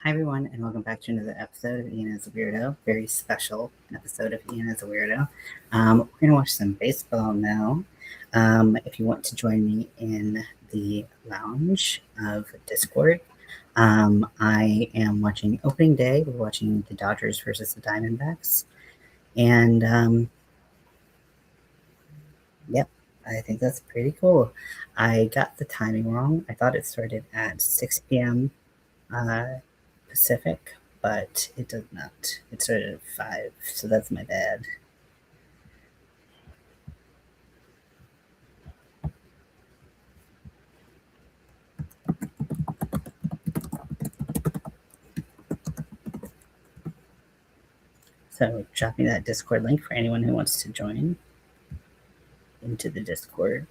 Hi, everyone, and welcome back to another episode of Ian as a Weirdo. Very special episode of Ian as a Weirdo. We're going to watch some baseball now. If you want to join me in the lounge of Discord, I am watching opening day. We're watching the Dodgers versus the Diamondbacks. And yep, I think that's pretty cool. I got the timing wrong. I thought it started at 6 p.m. Pacific, but it does not. It started at 5, so that's my bad. So drop me that Discord link for anyone who wants to join into the Discord.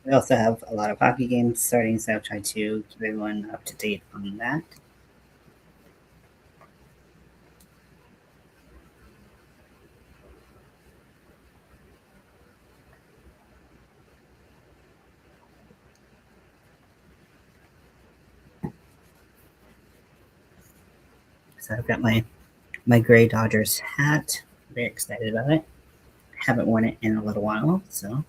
We also have a lot of hockey games starting, so I'll try to keep everyone up to date on that. So I've got my gray Dodgers hat. Very excited about it. Haven't worn it in a little while, so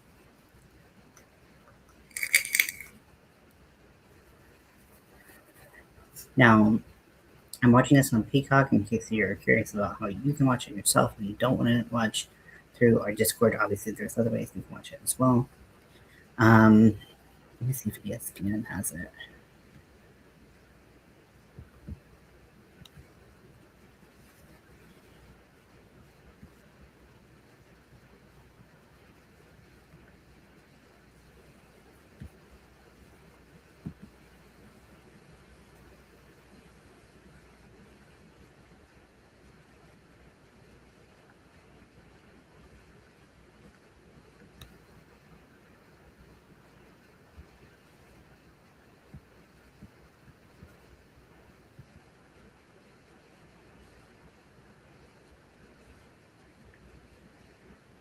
now I'm watching this on Peacock in case you're curious about how you can watch it yourself and you don't want to watch through our Discord. Obviously, there's other ways you can watch it as well. Let me see if ESPN has it.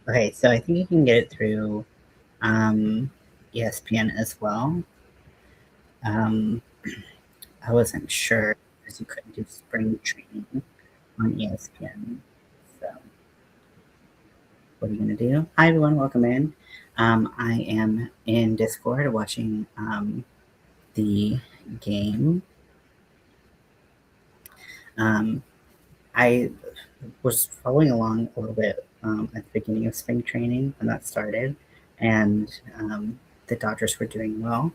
Okay, so I think you can get it through ESPN as well. I wasn't sure because you couldn't do spring training on ESPN. So, what are you going to do? Hi, everyone. Welcome in. I am in Discord watching the game. I was following along a little bit at the beginning of spring training when that started, and the Dodgers were doing well.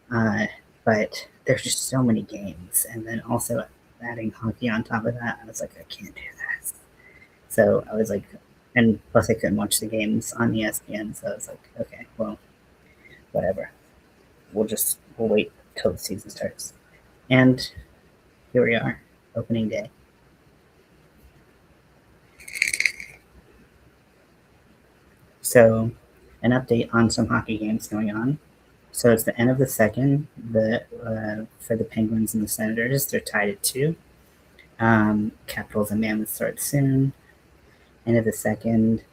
But there's just so many games, and then also adding hockey on top of that, I was like, I can't do this. So I was like, and plus I couldn't watch the games on ESPN, so I was like, okay, well, whatever. We'll wait till the season starts. And here we are, opening day. So, an update on some hockey games going on. So it's the end of the second. For the Penguins and the Senators, they're tied at 2. Capitals and Mammoths start soon. End of the second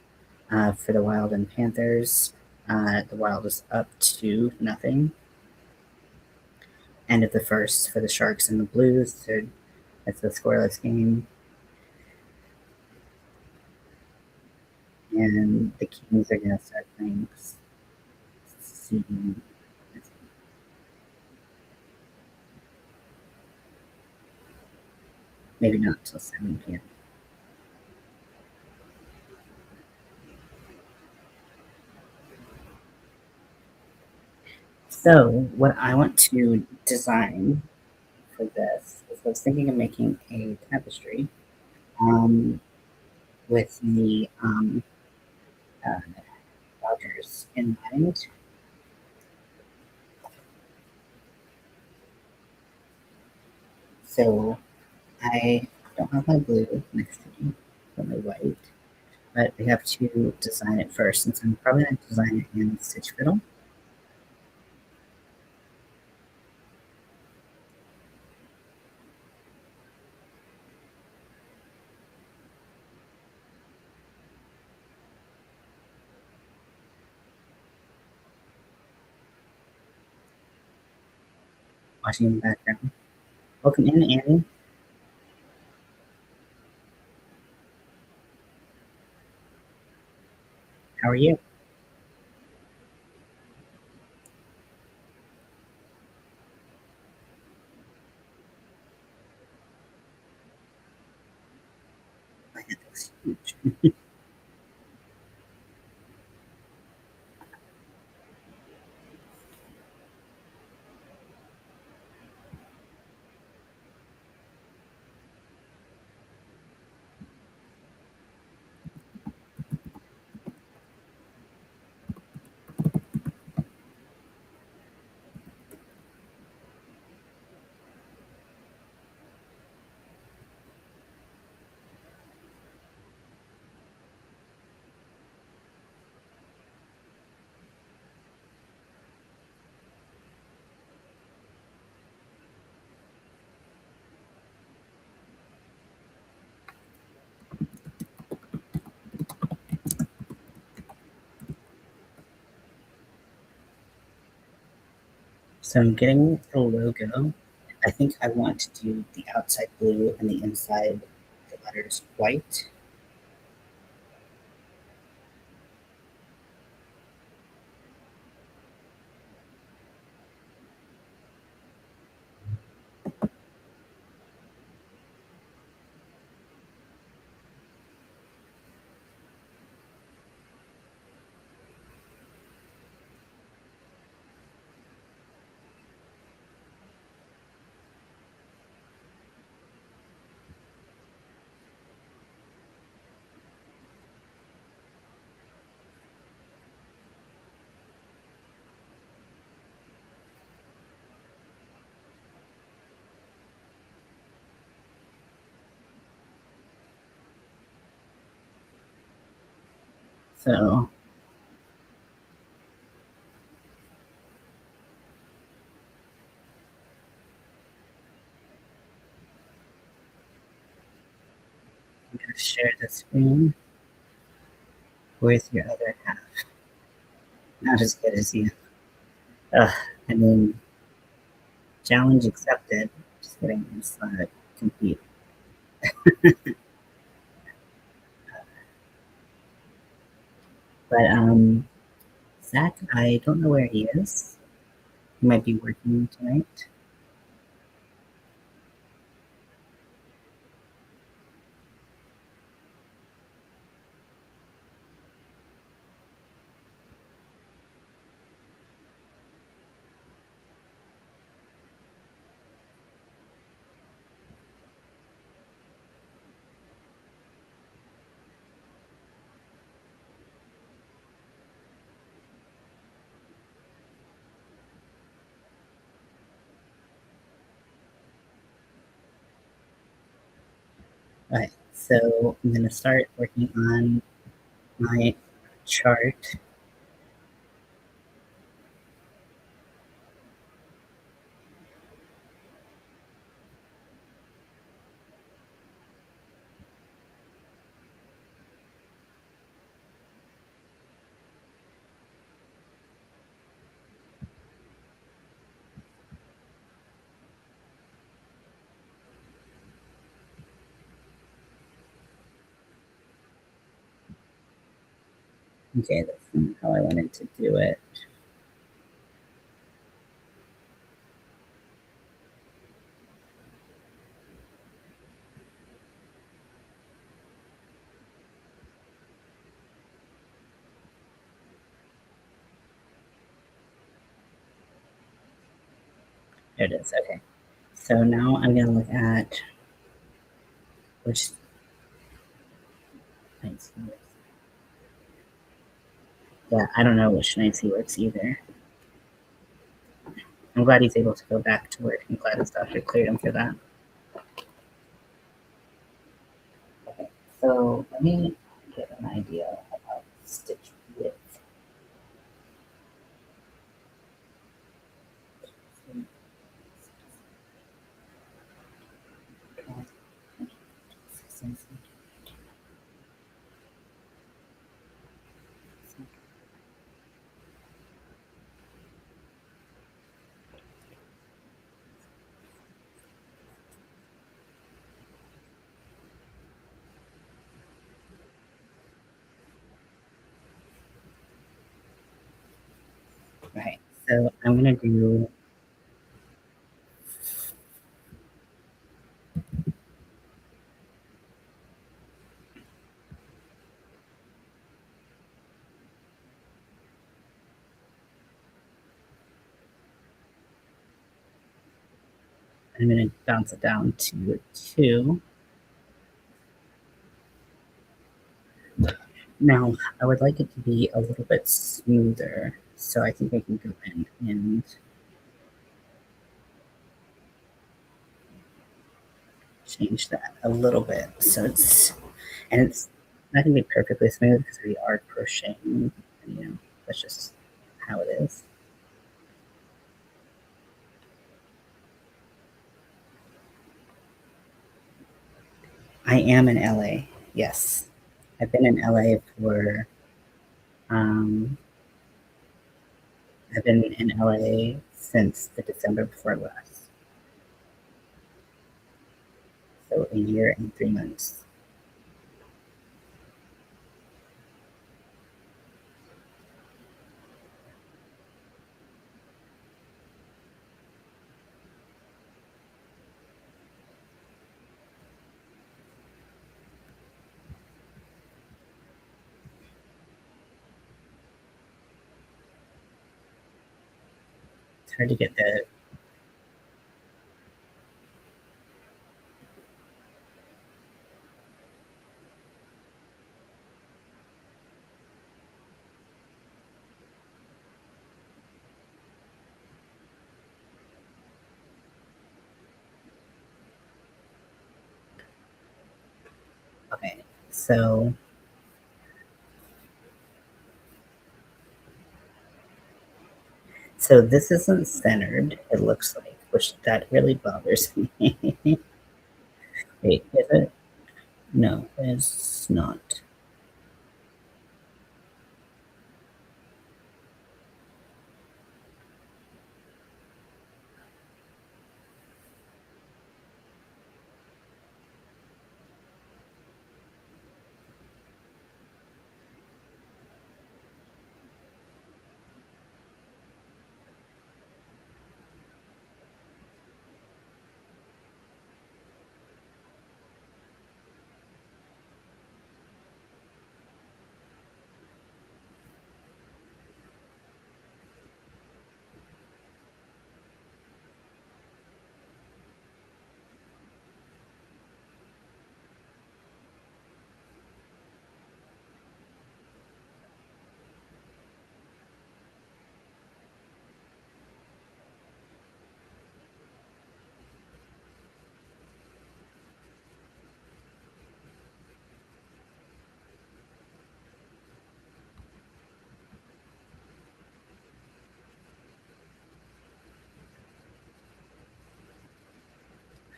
for the Wild and Panthers. The Wild is up 2-0. End of the first for the Sharks and the Blues. It's a scoreless game. And the Kings are going to start playing seeding. Maybe not until 7 p.m. So, what I want to design for this is I was thinking of making a tapestry with the uh, Dodgers in mind. So, I don't have my blue next to me, but my white. But we have to design it first, since I'm probably going to design it in Stitch Fiddle. watching in the background. Welcome in, Annie. How are you? My head looks huge. So I'm getting the logo. I think I want to do the outside blue and the inside the letters white. So I'm going to share the screen with your other half. Not as good as you. I mean, challenge accepted. Just kidding. It's compete. But Zach, I don't know where he is. He might be working tonight. Right. So I'm going to start working on my chart. Okay, that's not how I wanted to do it. There it is. Okay. So now I'm going to look at which nights he works. Yeah, I don't know which nights he works either. I'm glad he's able to go back to work. I'm glad his doctor cleared him for that. Okay, so let me get an idea about stitch width. Okay, so I'm gonna bounce it down to a 2. Now, I would like it to be a little bit smoother, so I think I can go in and change that a little bit. So it's not gonna be perfectly smooth because we are crocheting, and, that's just how it is. I am in LA. Yes. I've been in LA for um I've been in LA since the December before last. So a year and 3 months. It's hard to get the okay. So this isn't centered, it looks like, which that really bothers me. Wait, is it? No, it's not.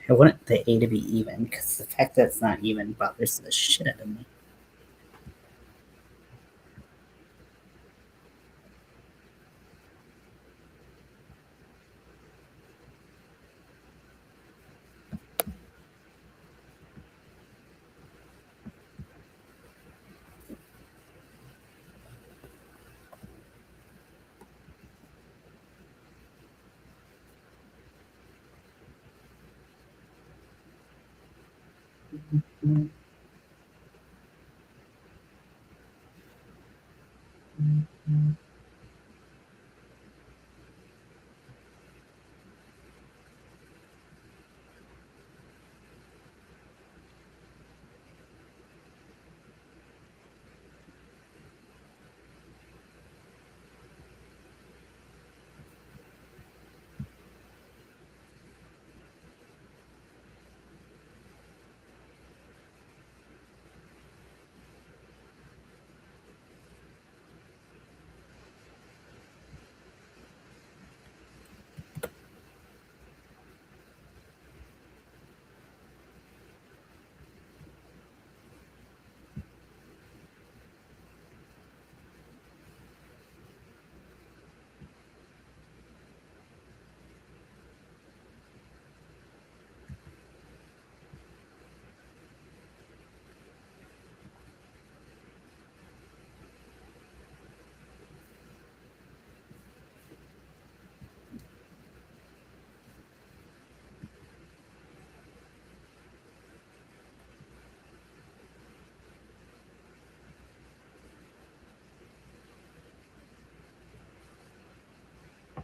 I want the A to be even because the fact that it's not even bothers the shit out of me.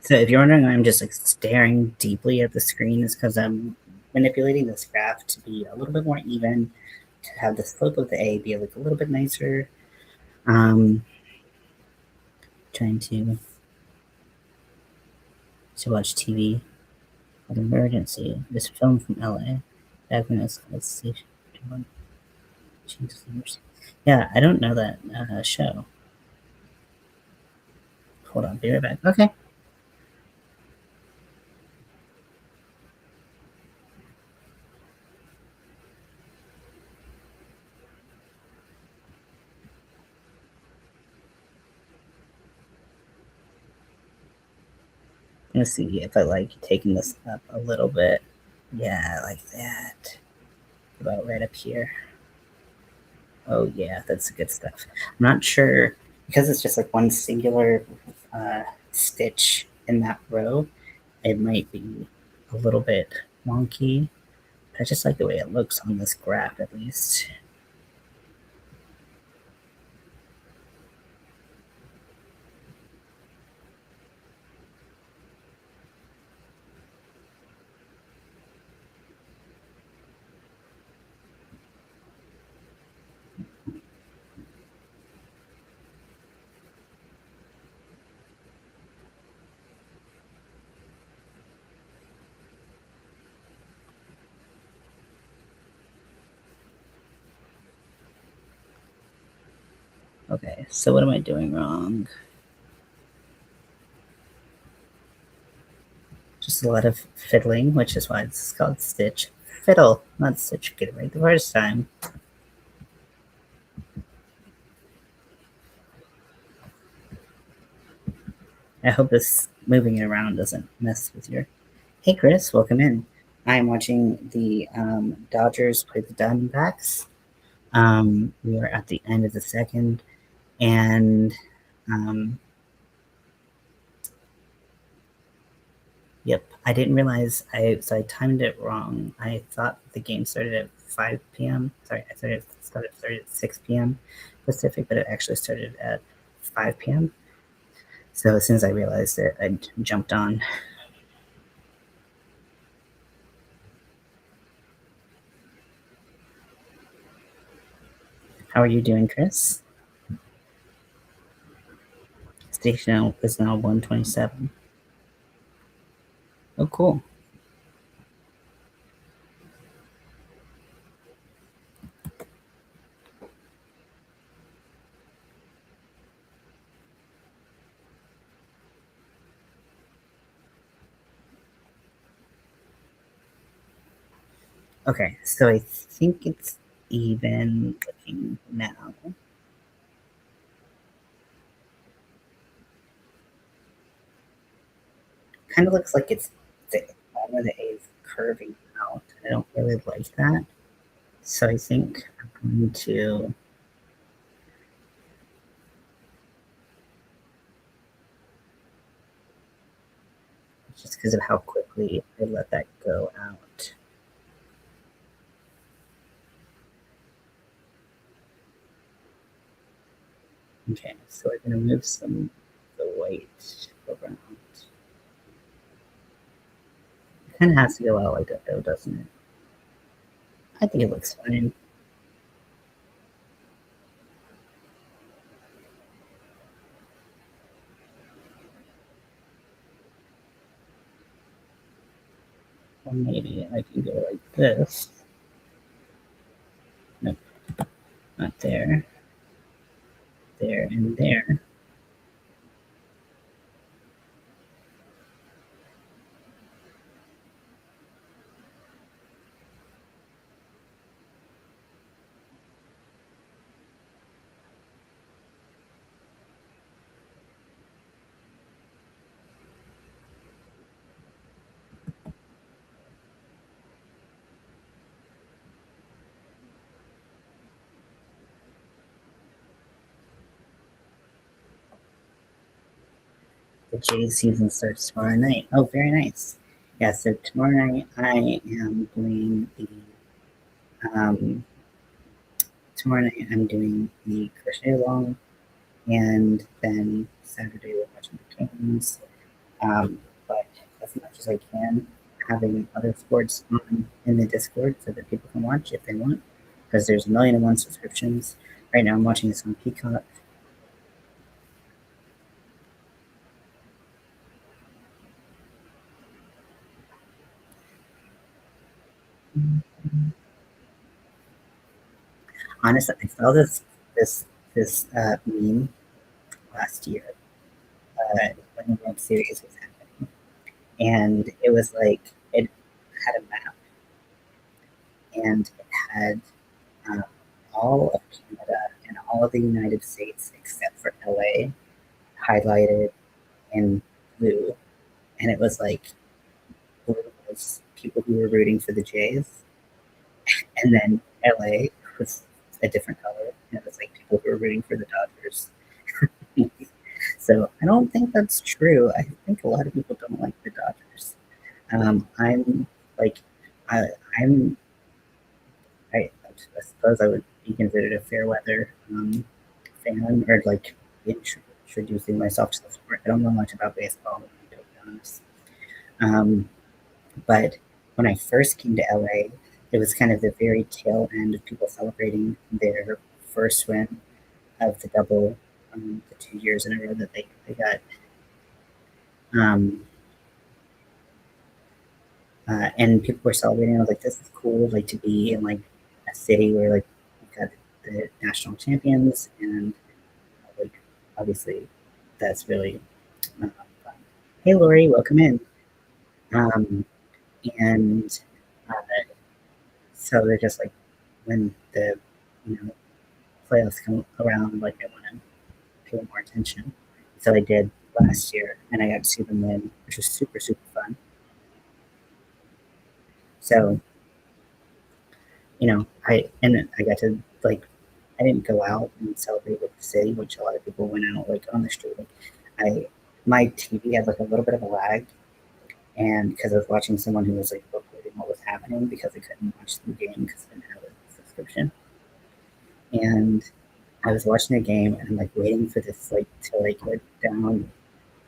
So if you're wondering why I'm just like staring deeply at the screen, is because I'm manipulating this graph to be a little bit more even, to have the slope of the A be like a little bit nicer. Trying to watch TV. An emergency. This film from LA. Diagnosed with station. Yeah, I don't know that show. Hold on, be right back. Okay. Let's see if I like taking this up a little bit. Yeah, like that. About right up here. Oh yeah, that's good stuff. I'm not sure because it's just like one singular stitch in that row. It might be a little bit wonky. I just like the way it looks on this graph, at least. Okay, so what am I doing wrong? Just a lot of fiddling, which is why it's called Stitch. Fiddle, not Stitch. Get it right the first time. I hope this moving it around doesn't mess with your. Hey, Chris, welcome in. I'm watching the Dodgers play the Diamondbacks. We are at the end of the second, and um, yep, I didn't realize I timed it wrong. I thought the game started at 5 p.m. Sorry, I started at 6 p.m. Pacific, but it actually started at 5 p.m. So as soon as I realized it, I jumped on. How are you doing, Chris? Station is now 127. Oh, cool. Okay, so I think it's even looking now. Kind of looks like it's the bottom of the A is curving out. I don't really like that. So I think I'm going to just because of how quickly I let that go out. Okay, so we're going to move some of the white around. It kind of has to go out like that, though, doesn't it? I think it looks fine. Or maybe I can go like this. Nope, not there. There and there. The Jays season starts tomorrow night. Oh, very nice. Yeah, so tomorrow night I am doing the um, tomorrow night I'm doing the crochet along, and then Saturday we're watching the Canes. But as much as I can, having other sports on in the Discord so that people can watch if they want, because there's a million and one subscriptions. Right now, I'm watching this on Peacock. Honestly, I saw this meme last year when the World Series was happening, and it was like it had a map and it had um, all of Canada and all of the United States except for LA highlighted in blue, and it was like blue was people who were rooting for the Jays, and then LA was a different color, and it was like people who were rooting for the Dodgers. So I don't think that's true. I think a lot of people don't like the Dodgers. I'm like, I, I'm, I suppose I would be considered a fair weather fan, or like introducing myself to the sport. I don't know much about baseball, to be honest. Um, but when I first came to LA, it was kind of the very tail end of people celebrating their first win of the double, the 2 years in a row that they got. Um, and people were celebrating. I was like, this is cool, like to be in like a city where like we got the national champions, and like obviously that's really fun. Hey, Lori, welcome in. Um, and uh, so they're just like when the you know playoffs come around, like I want to pay more attention. So I did last year, and I got to see them win, which was super fun. So I got to like I didn't go out and celebrate with the city, which a lot of people went out like on the street. Like I my TV had like a little bit of a lag, and because I was watching someone who was like reporting what was happening because I couldn't watch the game because I didn't have a subscription, and I was watching the game and I'm like waiting for this like to like go down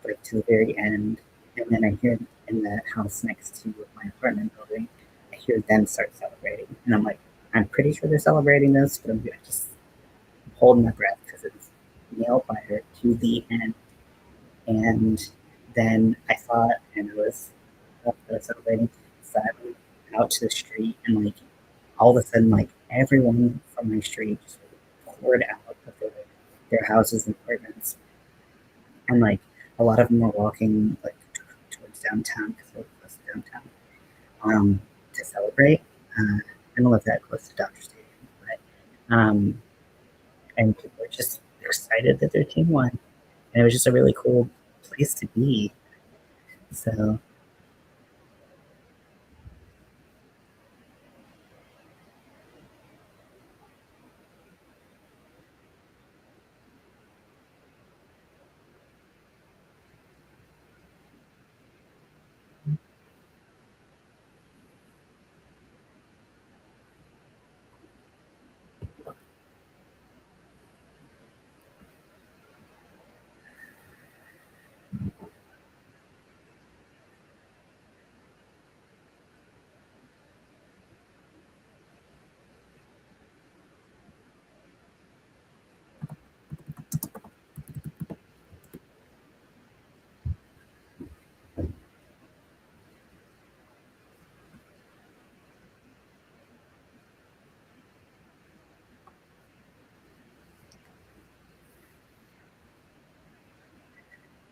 like to the very end, and then I hear in the house next to my apartment building, I hear them start celebrating, and I'm like, I'm pretty sure they're celebrating this, but I'm just holding my breath because it's nail biter to the end. And then I saw it, and I was celebrating. So I went out to the street, and like all of a sudden, like everyone from my street just like, poured out of their houses and apartments, and like a lot of them were walking like towards downtown because we're close to downtown to celebrate. I don't live that close to Dodger Stadium, but and people were just excited that their team won, and it was just a really cool place to be. So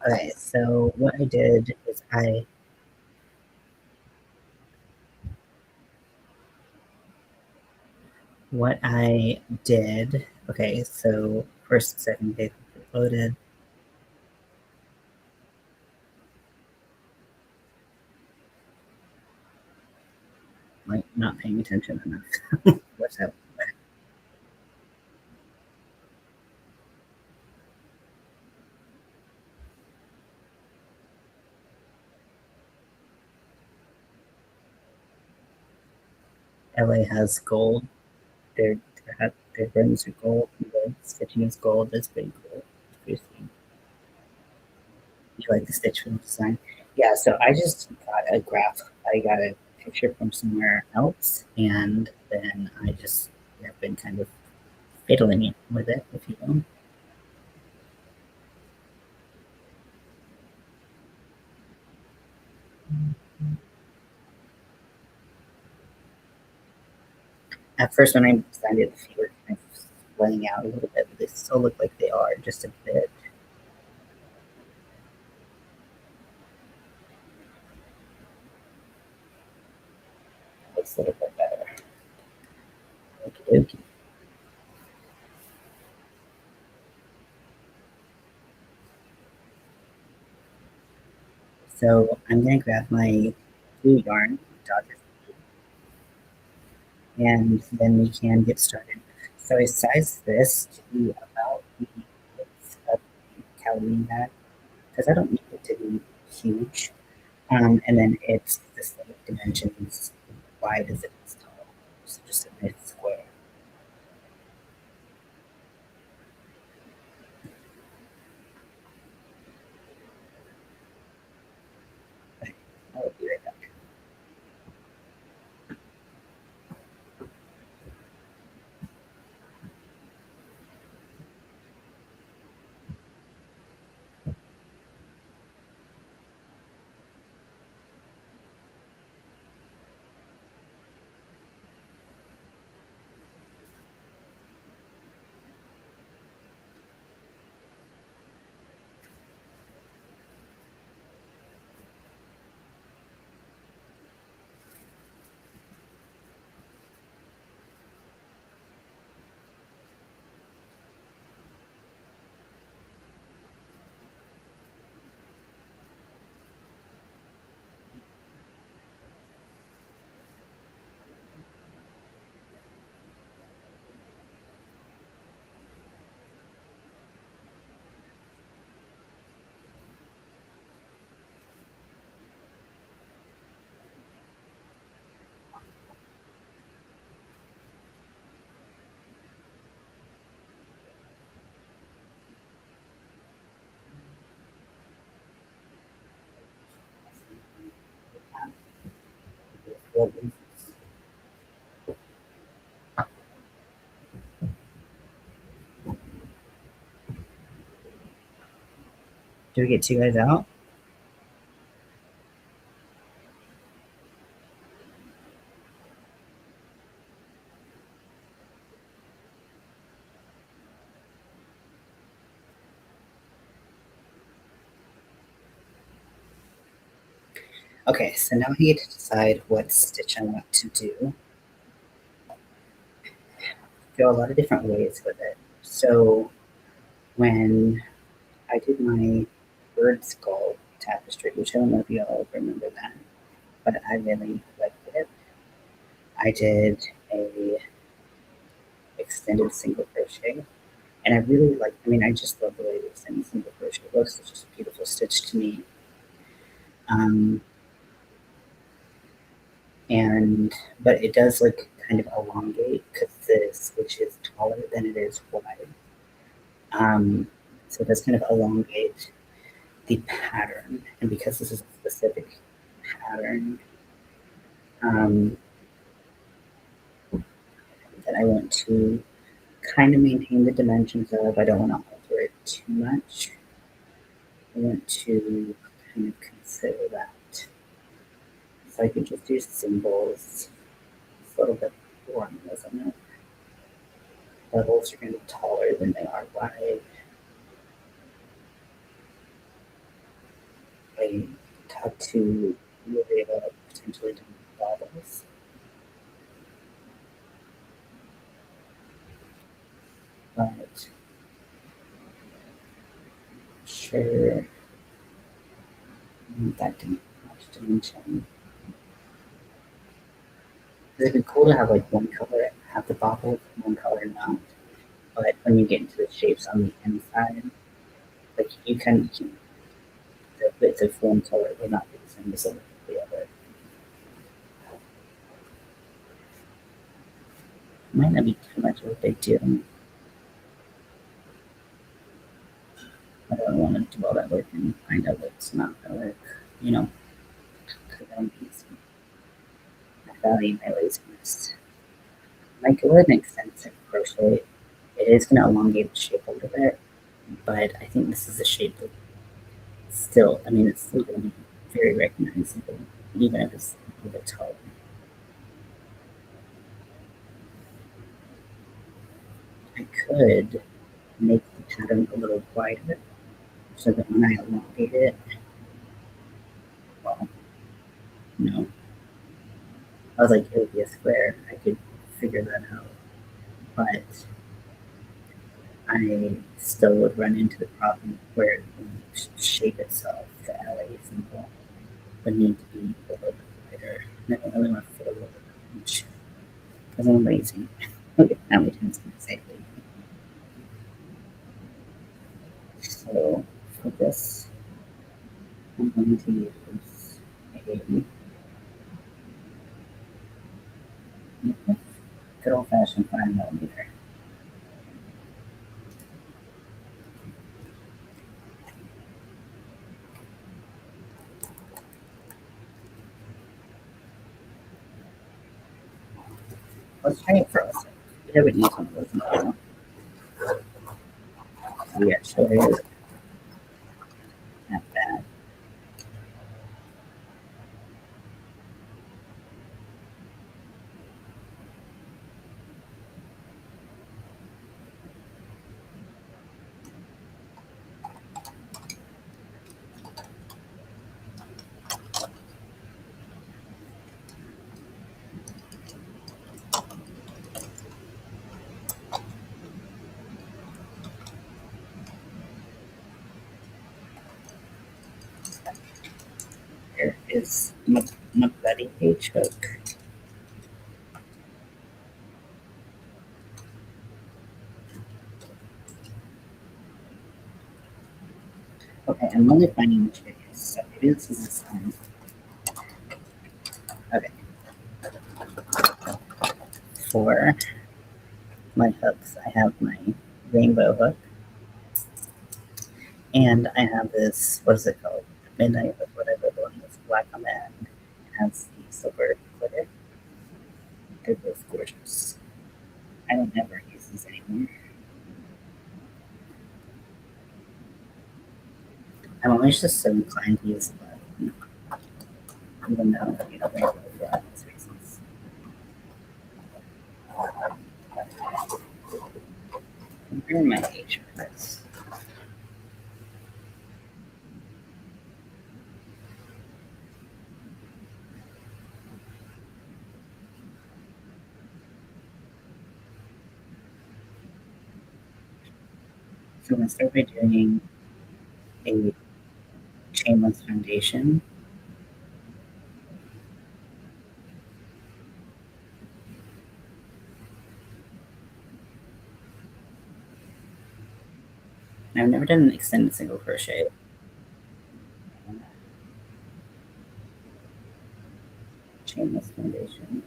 okay, so what I did is I did. Okay, so first second page loaded. Like not paying attention enough. What's up? LA has gold. Their rims are gold. The stitching is gold. That's pretty cool. It's pretty sweet. You like the stitch film design? Yeah, so I just got a graph. I got a picture from somewhere else, and then I just have been kind of fiddling with it, if you will. At first, when I designed it, the feet were kind of laying out a little bit, but they still look like they are just a bit. Looks a little bit better. Okey-dokey. So I'm gonna grab my blue yarn, Dodger, and then we can get started. So I sized this to be about the width of the calorie bag because I don't need it to be huge. And then it's the same dimensions wide as it is tall. So just a nice square. Okay, I'll be right back. Do we get two guys out? Okay, so now I need to decide what stitch I want to do. There are a lot of different ways with it. So when I did my bird skull tapestry, which I don't know if you all remember that, but I really liked it. I did a extended single crochet, and I really like. I mean, I just love the way the extended single crochet looks. It's just a beautiful stitch to me. Um, and but it does like kind of elongate because the stitch is taller than it is wide. Um, so it does kind of elongate the pattern, and because this is a specific pattern, um, that I want to kind of maintain the dimensions of. I don't want to alter it too much. I want to kind of consider that. So I could just do symbols. It's a little bit boring, isn't it? Levels are going to be taller than they are wide. I talked to Lily about potentially doing bubbles, but sure, that didn't much dimension. It'd be cool to have like one color have the bobbles and one color not. But when you get into the shapes on the inside, like you can keep the width of one color will not be the same as the other. Might not be too much of a big deal. want to do all that work and find out what's not going to work, you know, because I don't think I value my laziness. Like, it would make sense if crochet, it is going to elongate the shape a little bit, but I think this is a shape that still, I mean, it's still going to be very recognizable, even if it's a little bit taller. I could make the pattern a little wider so that when I elongate it, well, no, I was like, it would be a square. I could figure that out, but I still would run into the problem where the shape itself, the LA symbol, would need to be a little bit wider. And I don't really want to fit a little bit much because I'm lazy. Okay, how many times can I say lazy? So for this, I'm going to use a good old fashioned 5mm. Let's try it for a second. We would use one of those now. We actually not bad. There is my bloody page hook. Okay, I'm only finding the videos, so maybe this is the sign. Okay. For my hooks, I have my rainbow hook, and I have this, what is it called? Midnight hook, whatever, the one that's black on the end. It has the silver glitter. They're both gorgeous. I don't ever use these anymore. I'm always just so inclined to use the button, even though, you know, they're really for obvious reasons. Where are my page hooks? So I'm going to start by doing a chainless foundation. I've never done an extended single crochet. Chainless foundation.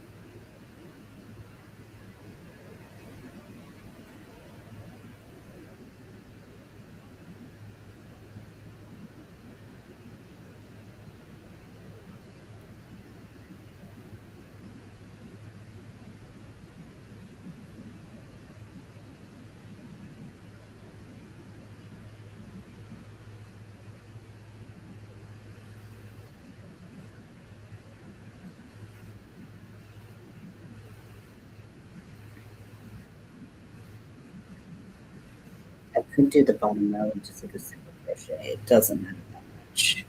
I could do the bottom row and just like a single crochet. It doesn't matter that much.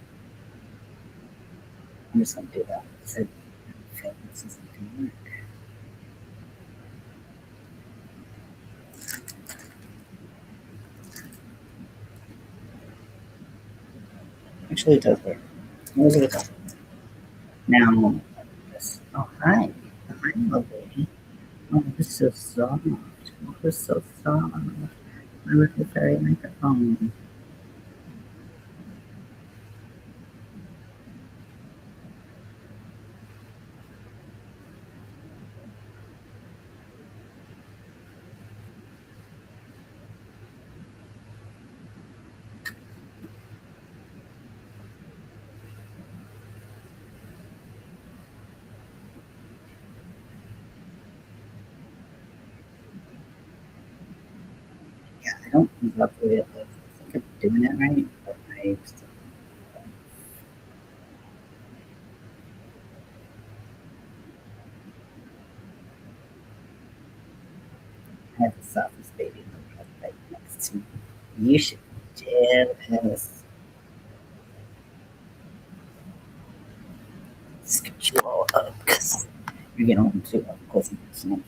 I'm just gonna do that because I feel like this isn't gonna work. Actually, it does work. Maybe it doesn't. Now, this. Oh, hi. Hi, lovely. Oh, this is so soft. Oh, this is so soft. My little fairy microphone. don't love the way it looks. I think I'm doing it right, but I still have the softest baby in the world right next to me. You should be jealous. Scoot you all up because you're getting on too up close and personal.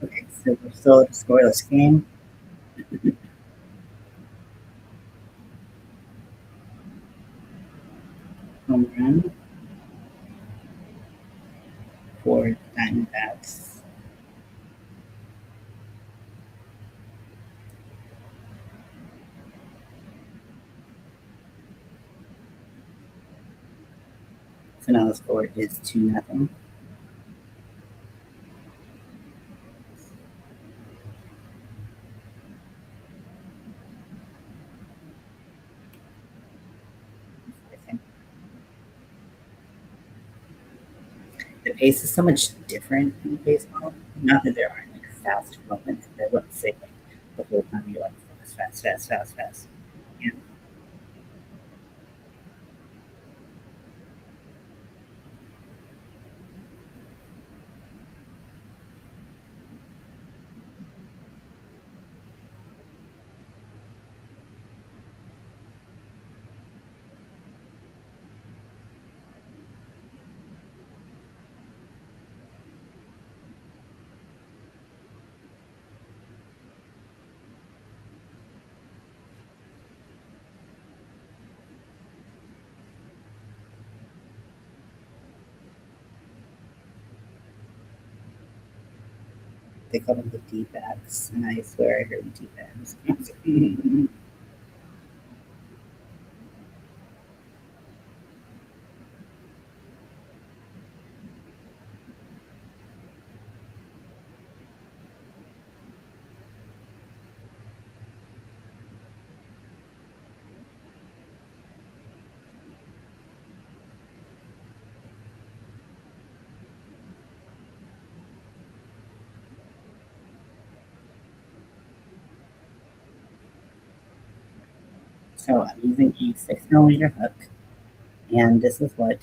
Okay, so we're still at a scoreless game. Home run for Diamondbacks. So now the score is 2-0. The pace is so much different in baseball. Not that there aren't like fast moments, but let's say like the whole time you're like fast, fast, fast, fast, fast. Yeah, they call them the D-backs, and I swear I heard D-backs. So I'm using a 6 millimeter hook, and this is what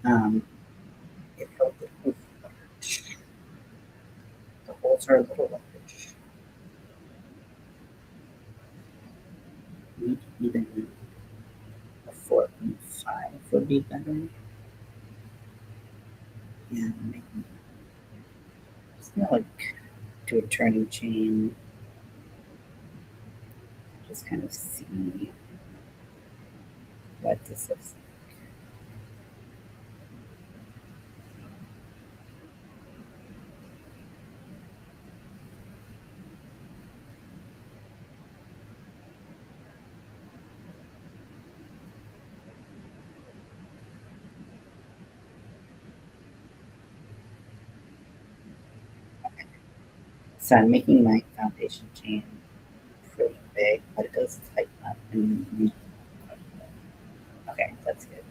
um, it felt it was large. The holes are a little large. Maybe even a 4.5 would be better. And maybe it's not like do a turning chain, just kind of see what this is. So I'm making my foundation chain pretty big, but it does tighten up. And okay, that's good.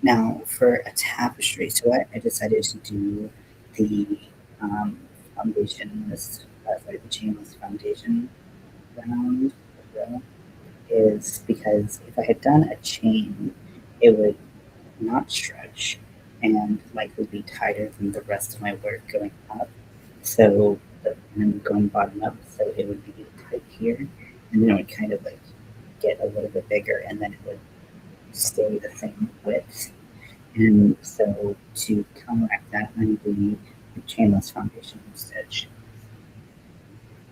Now, for a tapestry, so I decided to do the foundation, sorry, the chainless foundation round row, is because if I had done a chain, it would not stretch and likely be tighter than the rest of my work going up. So, and going bottom up, so it would be tight here, and then it would kind of like get a little bit bigger, and then it would stay the same width. And so to counteract that, I'm doing a chainless foundation stitch,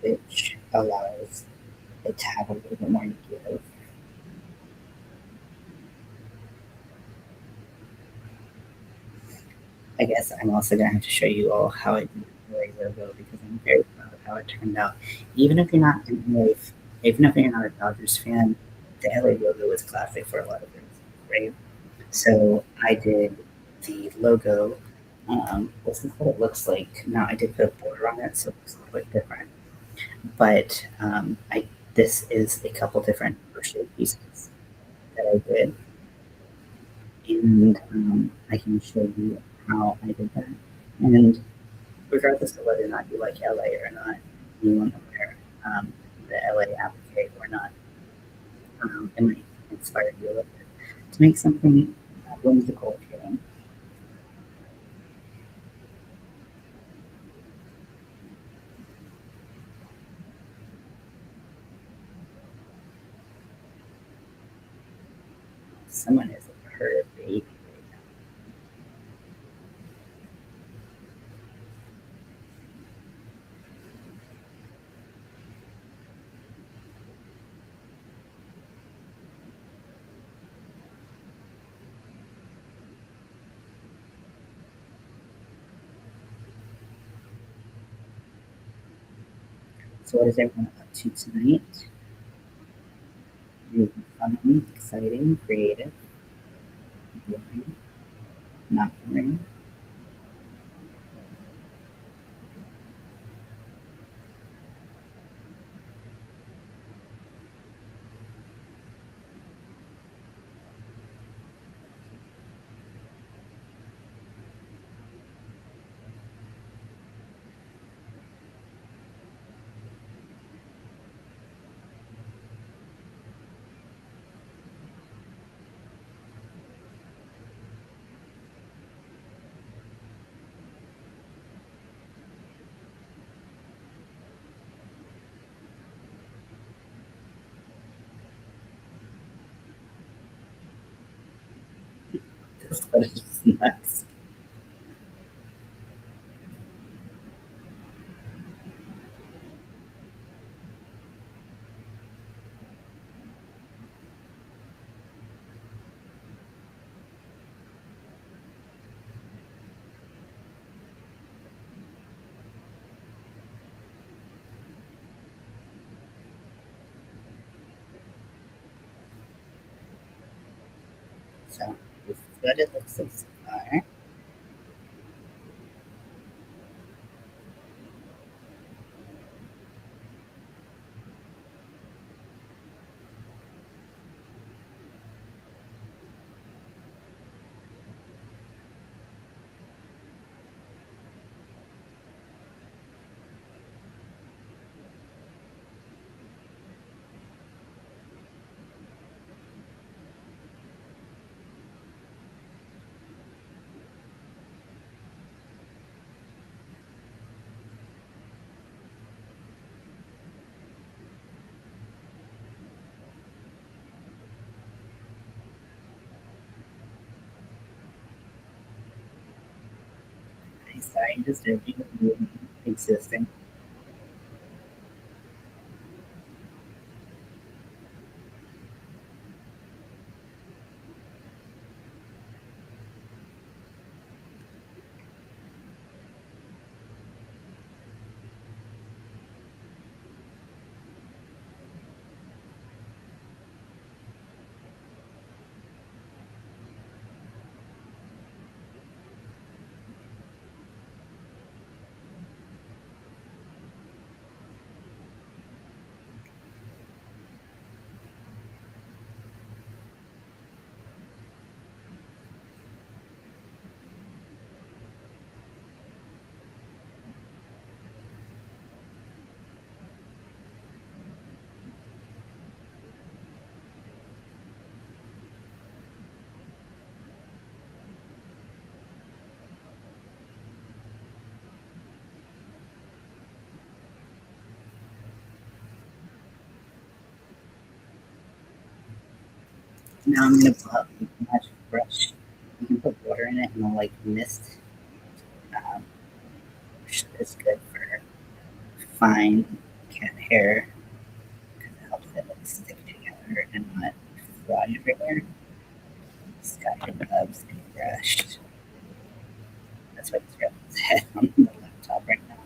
which allows it to have a little bit more give. I guess I'm also gonna have to show you all how I did the LA logo because I'm very proud of how it turned out. Even if you're not an LA, even if you're not a Dodgers fan, the LA logo is classic for a lot of reasons, right? So I did the logo. This is what it looks like. Now I did put a border on it, so it looks a little bit different. But I this is a couple different crochet pieces that I did, and I can show you how I did that. And regardless of whether or not you like LA or not, you want to wear the LA applique or not, it might inspire you a little bit to make something whimsical feeling. Someone is heard a baby right now. So what is everyone up to tonight? Anything fun, exciting, creative, boring, not boring? This is just nuts. So this is what it looks like so far. I signed just everything existing. Now I'm gonna pull out the magic brush. You can put water in it and it'll like mist, um, which is good for fine cat hair because it helps it like stick together and not fly everywhere. Scotty loves being brushed. That's why he's rubbing his head on the laptop right now.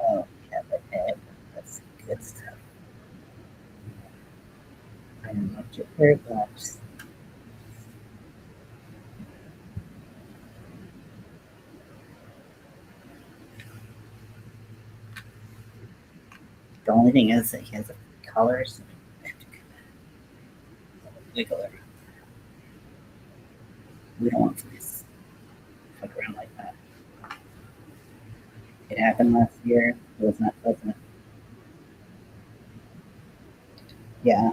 Oh, yeah, the head. That's good stuff. I am not your hair gloves. The only thing is that he has a collar, so I have to wiggle it. We don't want fleas fuck around like that. It happened last year. It was not pleasant. Yeah,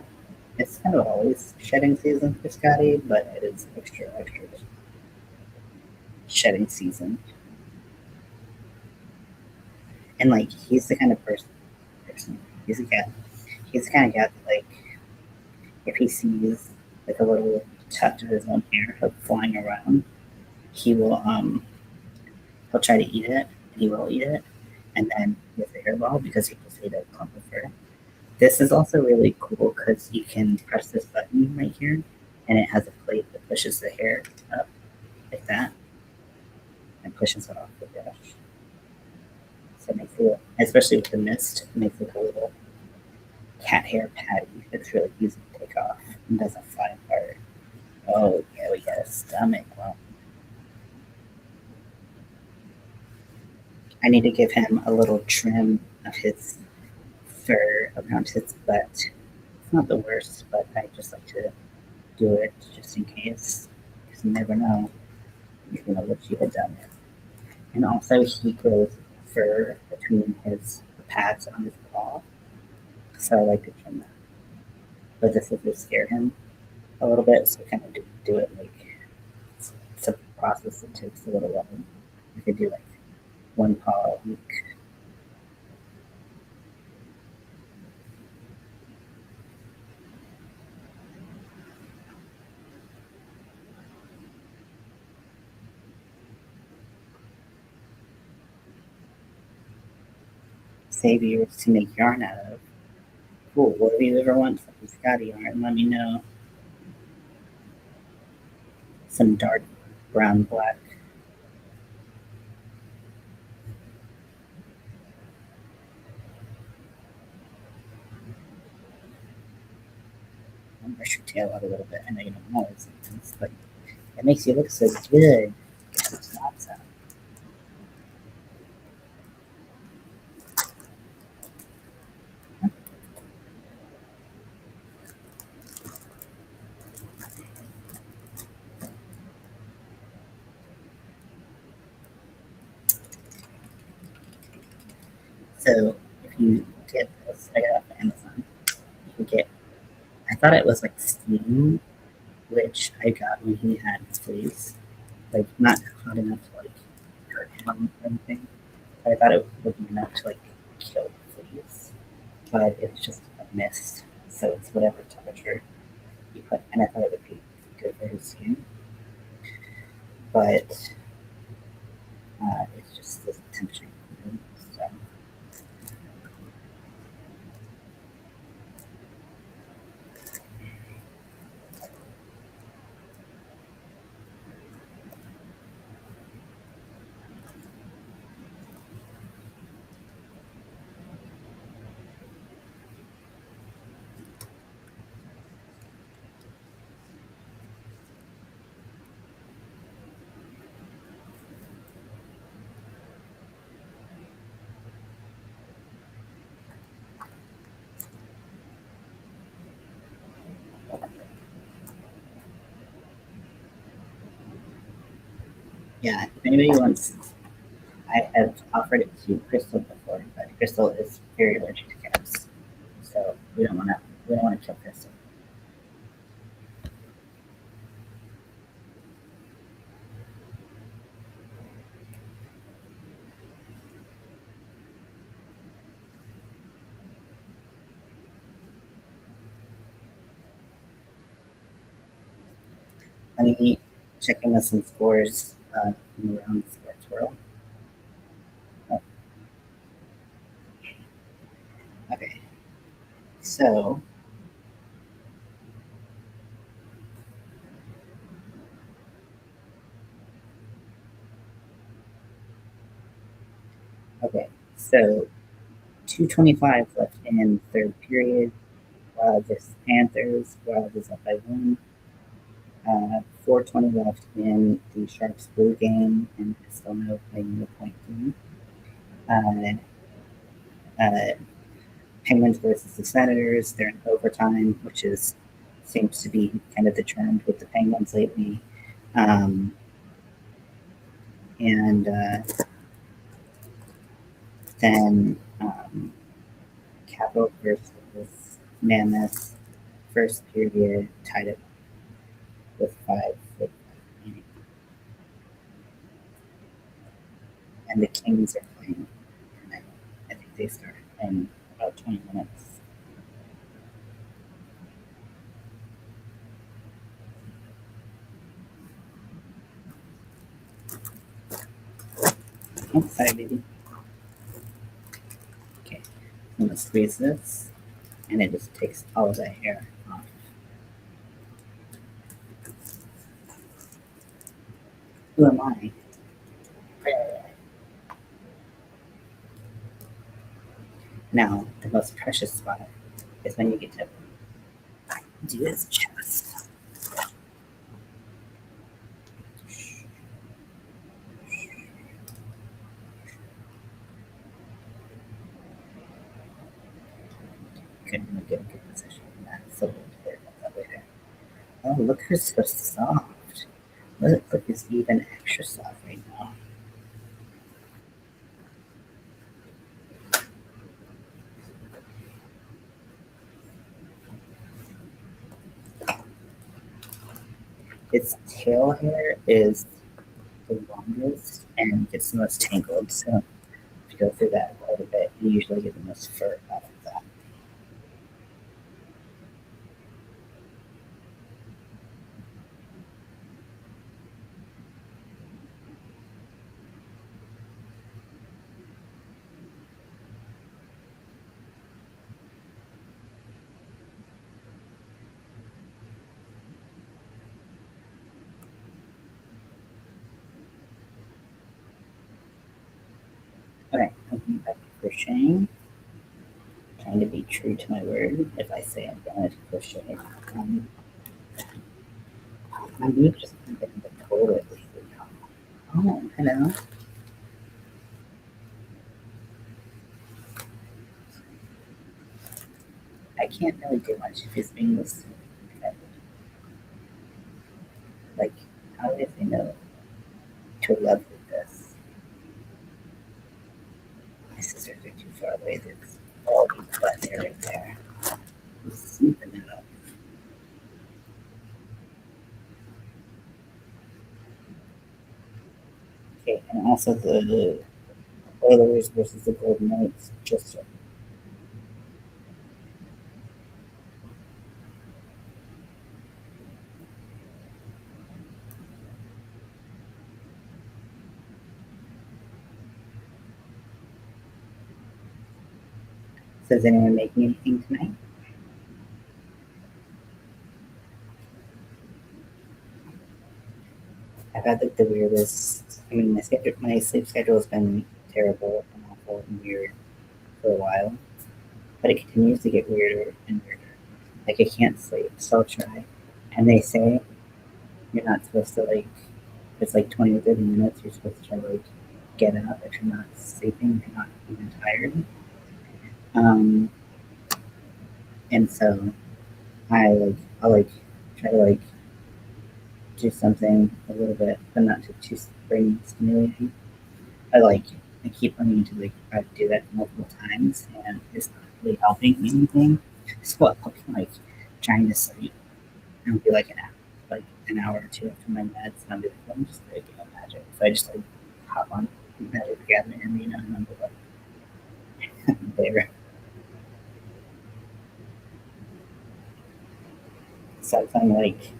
it's kind of always shedding season for Scotty, but it is extra shedding season. And like he's the kind of person. He's a cat. He's the kind of cat that like if he sees like a little tuft of his own hair like flying around, he will he'll try to eat it. And he will eat it, and then he gets a hairball because he just ate a clump of fur. This is also really cool because you can press this button right here, and it has a plate that pushes the hair up like that and pushes it off the brush. So it makes it, especially with the mist, it makes like a little cat hair patty that's really easy to take off and doesn't fly apart. Oh yeah, we got a stomach. Well, I need to give him a little trim of his fur around his butt. It's not the worst, but I just like to do it just in case, because you never know. You know what you had done it. And also, he grows fur between his the pads on his paw, so I like to trim that. But this will scare him a little bit, so kind of do it like it's a process that takes a little while. You could do like one paw a week. Save yours to make yarn out of. Cool. What if you ever want some Scotty yarn? Let me know. Some dark brown black. I'll brush your tail out a little bit. I know you don't know it's but it makes you look so good. It's not so. So if you get this, I got it off Amazon. You get. I thought it was like steam, which I got when he had fleas. Like not hot enough to like hurt him or anything. But I thought it would be enough to like kill the fleas. But it's just a mist, so it's whatever temperature you put. And I thought it would be good for his skin, but it's just the temperature. So Yeah, if anybody wants, I have offered it to Crystal before, but Crystal is very allergic to cats, so we don't want to kill Crystal. Let me check in with some scores from around the sports world. Oh, okay, so okay, so 2:25 left in third period. Wild versus Panthers. Wild is up by one. 4:20 left in the Sharks Blue game, and it's still no playing the point game. Uh, uh, Penguins versus the Senators. They're in overtime, which is seems to be kind of the trend with the Penguins lately. Um, and then Capital versus Mammoth. First period tied it with five. And the Kings are playing tonight. I think they start in about 20 minutes. Oh, sorry, baby. Okay, I'm gonna squeeze this, and it just takes all of that hair off. Who am I? Now, the most precious spot is when you get to do his chest. Couldn't really get a good position in that, so we'll worry about that later. Oh, look who's so soft. Look who's even extra soft right now. Its tail hair is the longest and gets the most tangled, so if you go through that quite a bit, you usually get the most fur out of that. Okay, I'm going back to crocheting. Trying to be true to my word. If I say I'm going to crochet, my mood just kind of been the toilet lately. Oh, hello. I can't really do much if he's being this. Like, how do they know to love with this? My sisters are too far away. There's all these butt hair right there. I'm snooping it up. Okay, and also the Oilers versus the Golden Knights. Just so is anyone making anything tonight? I've had like the weirdest. I mean, my sleep schedule has been terrible and awful and weird for a while, but it continues to get weirder and weirder. Like I can't sleep, so I'll try. And they say you're not supposed to like. It's like 20 or 30 minutes. You're supposed to try to like get up if you're not sleeping, if you're not even tired. Um, and so I'll like try to like do something a little bit, but not too brain stimulating. I like I keep running into like I do that multiple times and it's not really helping anything. So I'll be like trying to sleep and I'll be like an hour or two after my meds and I'll be like, I'm just gonna get magic. So I just like hop on Magic the Gathering, and I'll be like there. So I'm playing like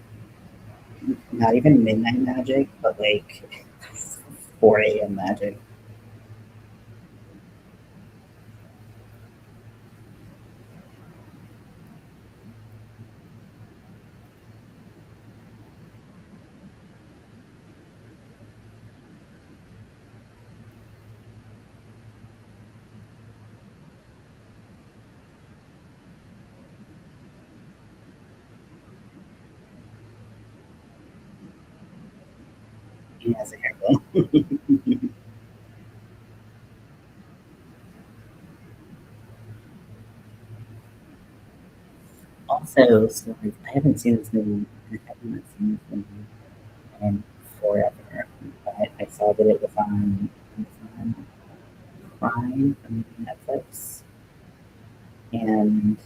not even midnight magic, but like 4 a.m. magic. He has a haircut. Also, so like, I haven't seen this movie. I have not seen this movie in forever. But I saw that it was on Amazon Prime and Netflix, and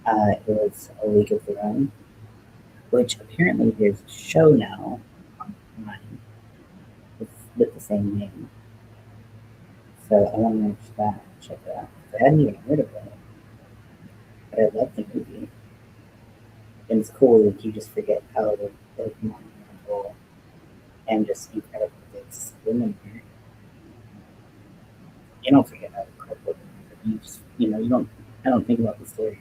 it was A League of Their Own, which apparently there's a show now on Prime with the same name. So I want to watch that. Check it out. I hadn't even heard of it, but I love the movie. And it's cool that you just forget how like monumental and just incredible this women are. You don't forget how incredible women are. You just you don't. I don't think about the story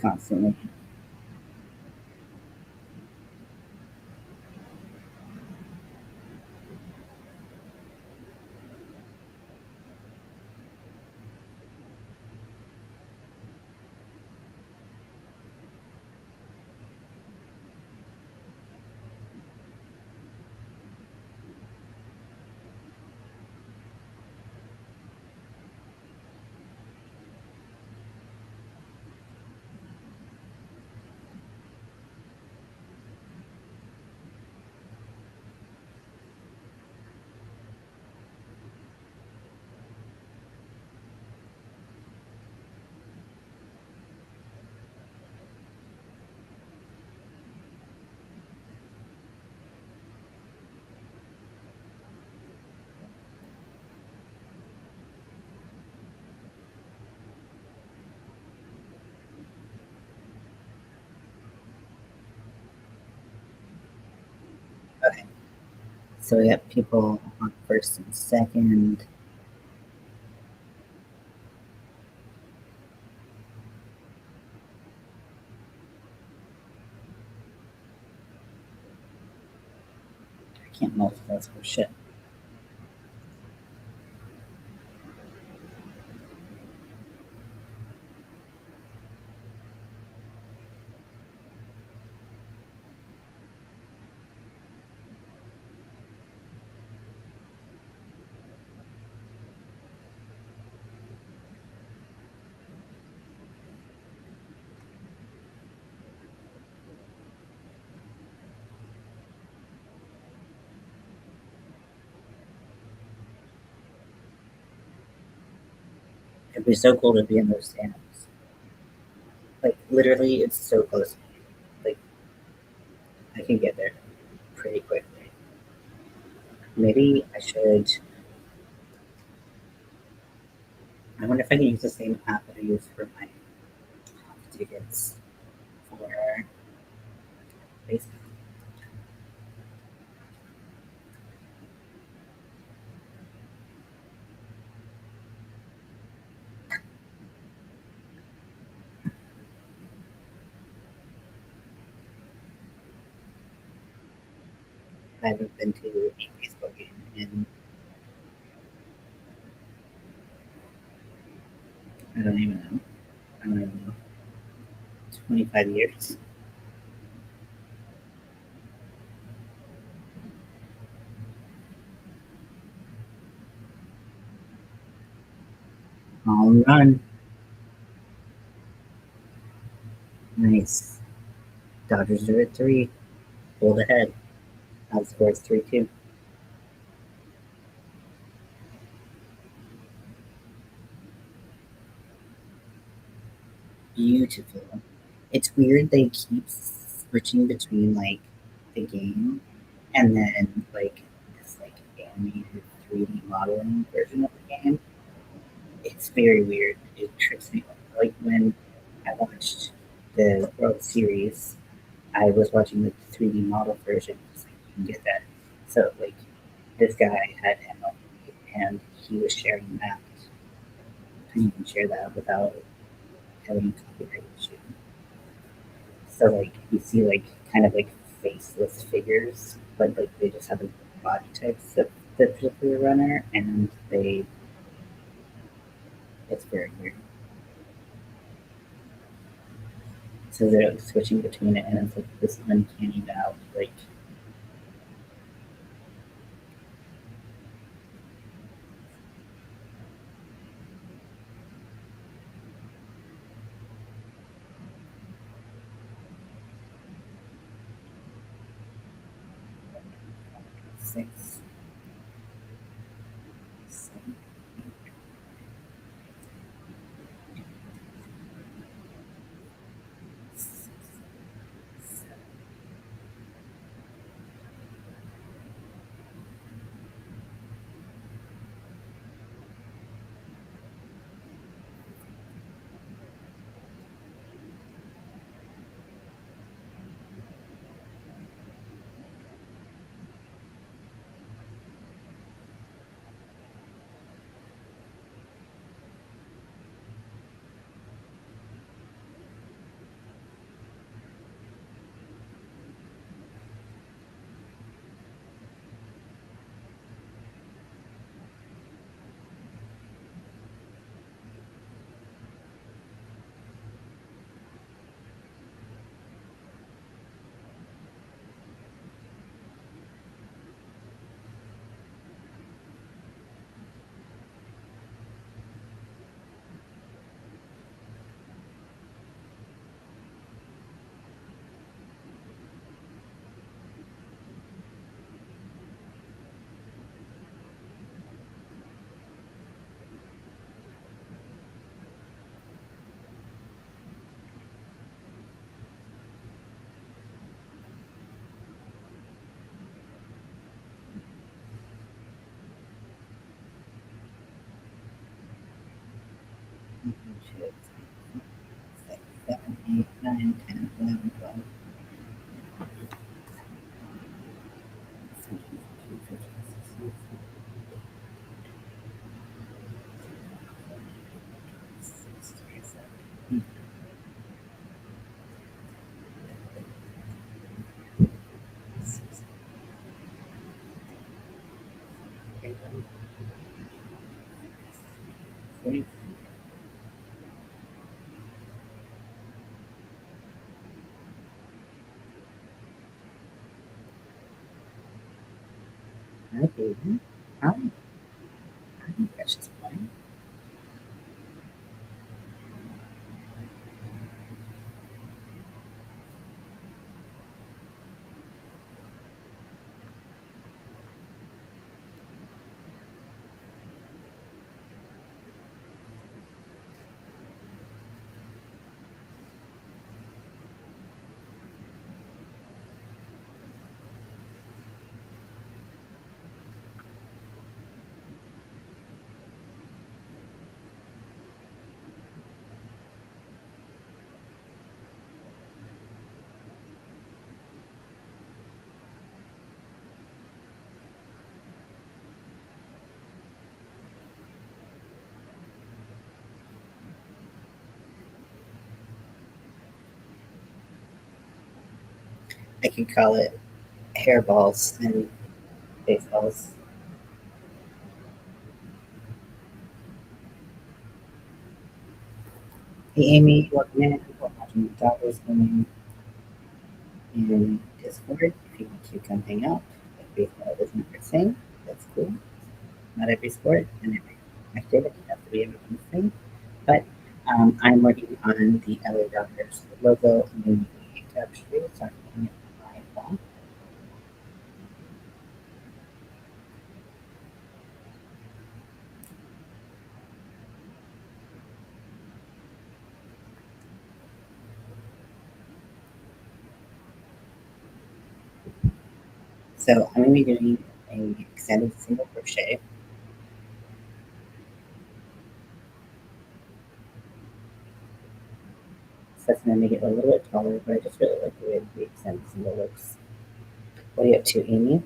constantly. Okay, so we got people on first and second. I can't multitask for shit. It'd be so cool to be in those stands. Like literally, it's so close. Like I can get there pretty quickly. Maybe I should. I wonder if I can use the same app that I use for my tickets for baseball. I haven't been to a baseball game in I don't even know. I don't even know. 25 years. All run. Nice. Dodgers are at 3, pulled ahead. Now the score is 3-2. Beautiful. It's weird they keep switching between like the game and then like this like animated 3D modeling version of the game. It's very weird. It trips me up. Like when I watched the World Series, I was watching the 3D model version. It's like you can get that. So like this guy had MLB and he was sharing that. And you can share that without having copyright issue. So like you see like kind of like faceless figures, but like they just have the body types of the particular runner, and they it's very weird. So they're like, switching between it, and it's like this uncanny valley, like 6, 7, six, 7, 8, 9, 10, 11, 12, 13, 14, 15, 16, 17, 18, 19, hi, baby. Hi, hi, precious boy. I could call it hairballs and baseballs. Hey, Amy, welcome in. We're watching the Dodgers game in Discord. If you want to come hang out, if baseball isn't your thing, that's cool. Not every sport and every activity has to be everyone's thing. But I'm working on the LA Dodgers logo and the actually. So I'm looking at my phone. So I'm going to be doing a extended single crochet. So that's going to make it a little bit taller, but I just really like the way the extended single looks. What are you up to, Amy?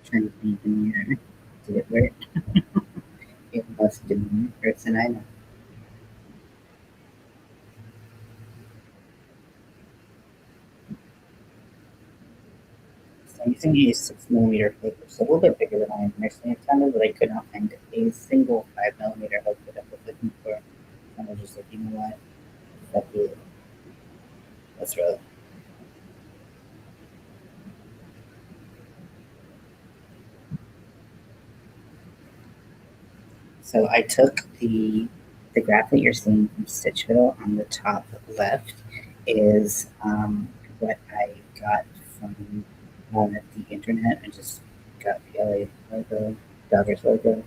Trying to think in the mirror. Did it work? It must be the person I know. So I'm using a 6 millimeter hook, which is a little bit bigger than I initially intended, but I could not find a single 5 millimeter hook that I was looking for. I was just like, you know what? Fuck you. Let's roll. So I took the graph that you're seeing from Stitchville on the top left is what I got from the internet. I just got the LA logo, Dodgers logo,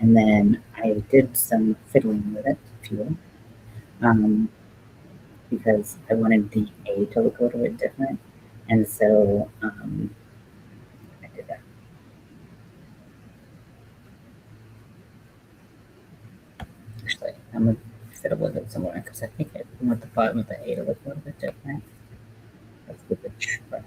and then I did some fiddling with it, if you will, um, because I wanted the A to look a little bit different, and so I did that. Actually, I'm gonna fiddle with it somewhere because I think I want the bottom of the A to look a little bit different. Let's give it a try.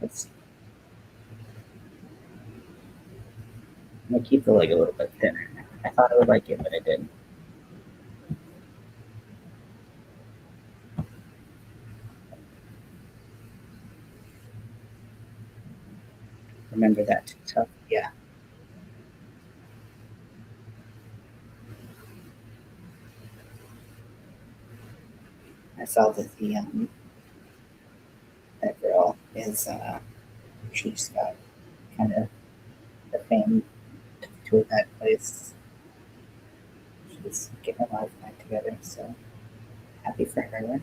Let's I'm gonna keep the leg a little bit thinner. I thought I would like it, but I didn't. Remember that TikTok? Yeah, I saw that that girl is she's got kind of the fame to that place. She's getting a lot of time together, so happy for her.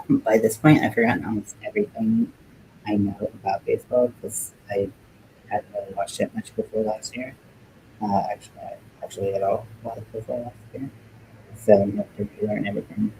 By this point, I've forgotten almost everything I know about baseball because I hadn't really watched it much before last year. Actually at all, a lot before last year. So you have to relearn everything.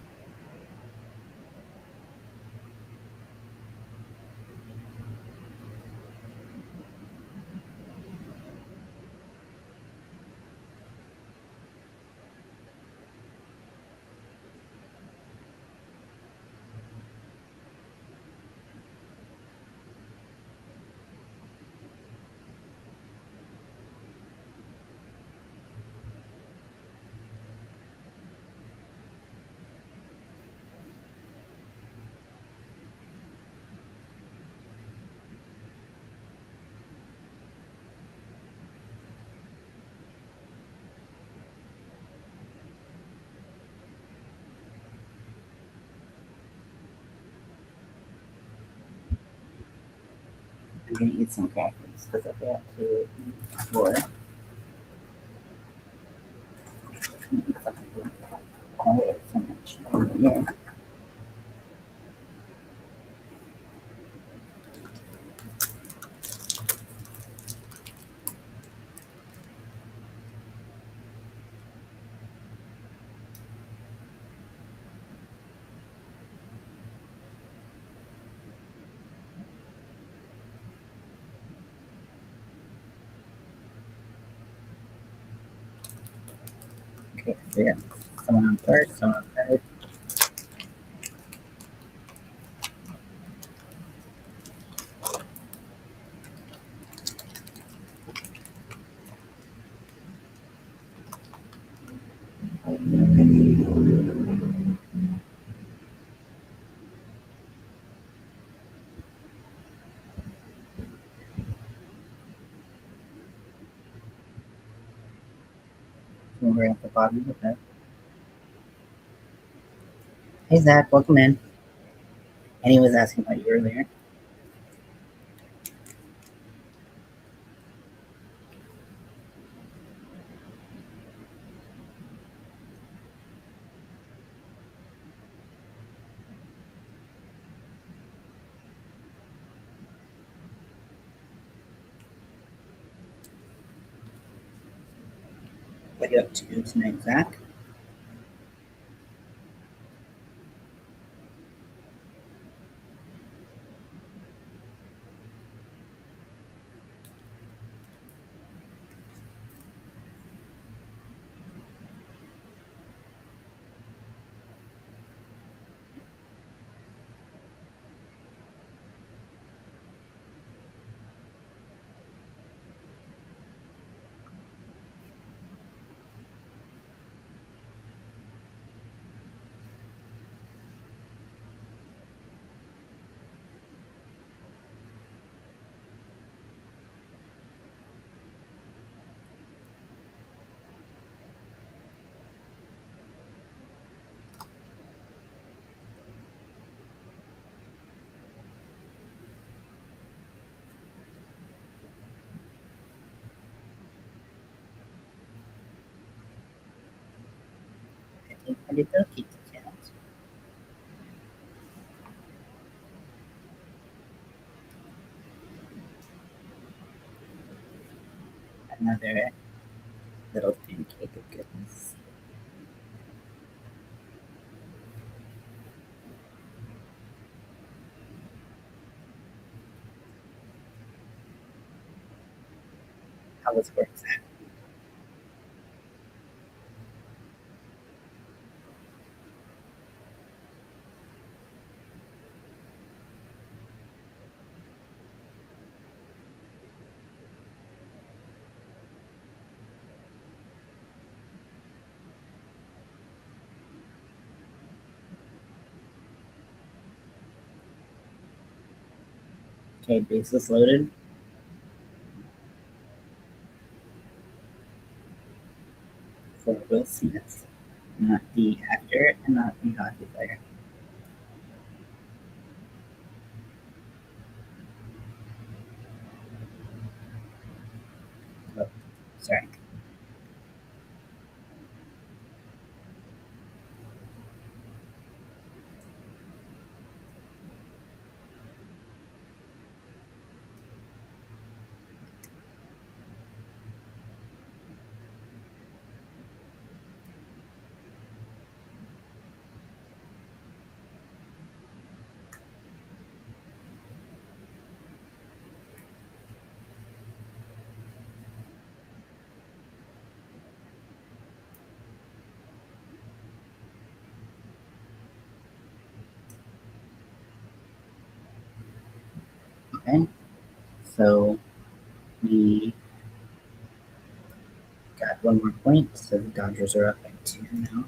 gonna eat some crackers because I forgot to eat before. Oh, it's so much. Yeah. Okay, so yeah. Someone on first, someone on third. We're at the bottom of that. Hey Zach, welcome in. And he was asking about you earlier. What are you up to tonight, Zach? I think I did keep the count. Another little pancake of goodness. How was work, Zach? Okay, bases loaded. For Will Smith, not the actor and not the hockey player. Oh, sorry. Okay, so we got one more point, so the Dodgers are up by two now.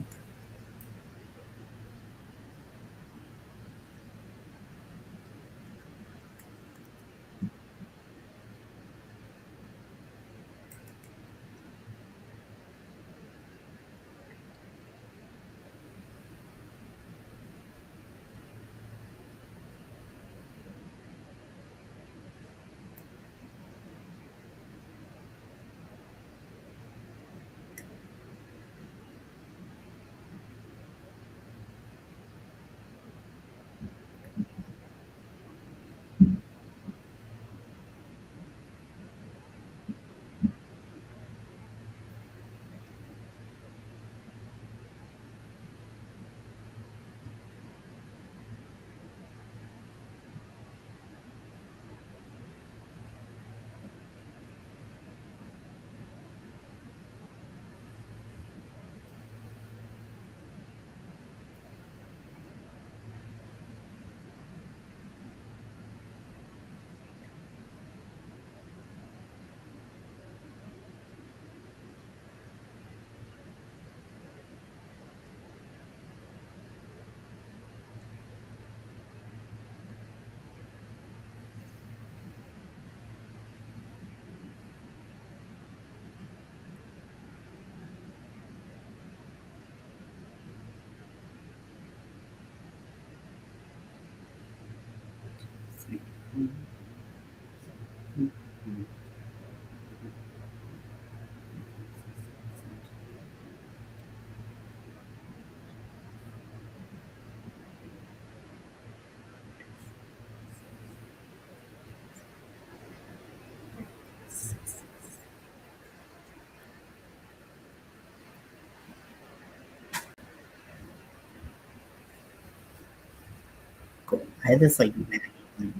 I had this like Maggie link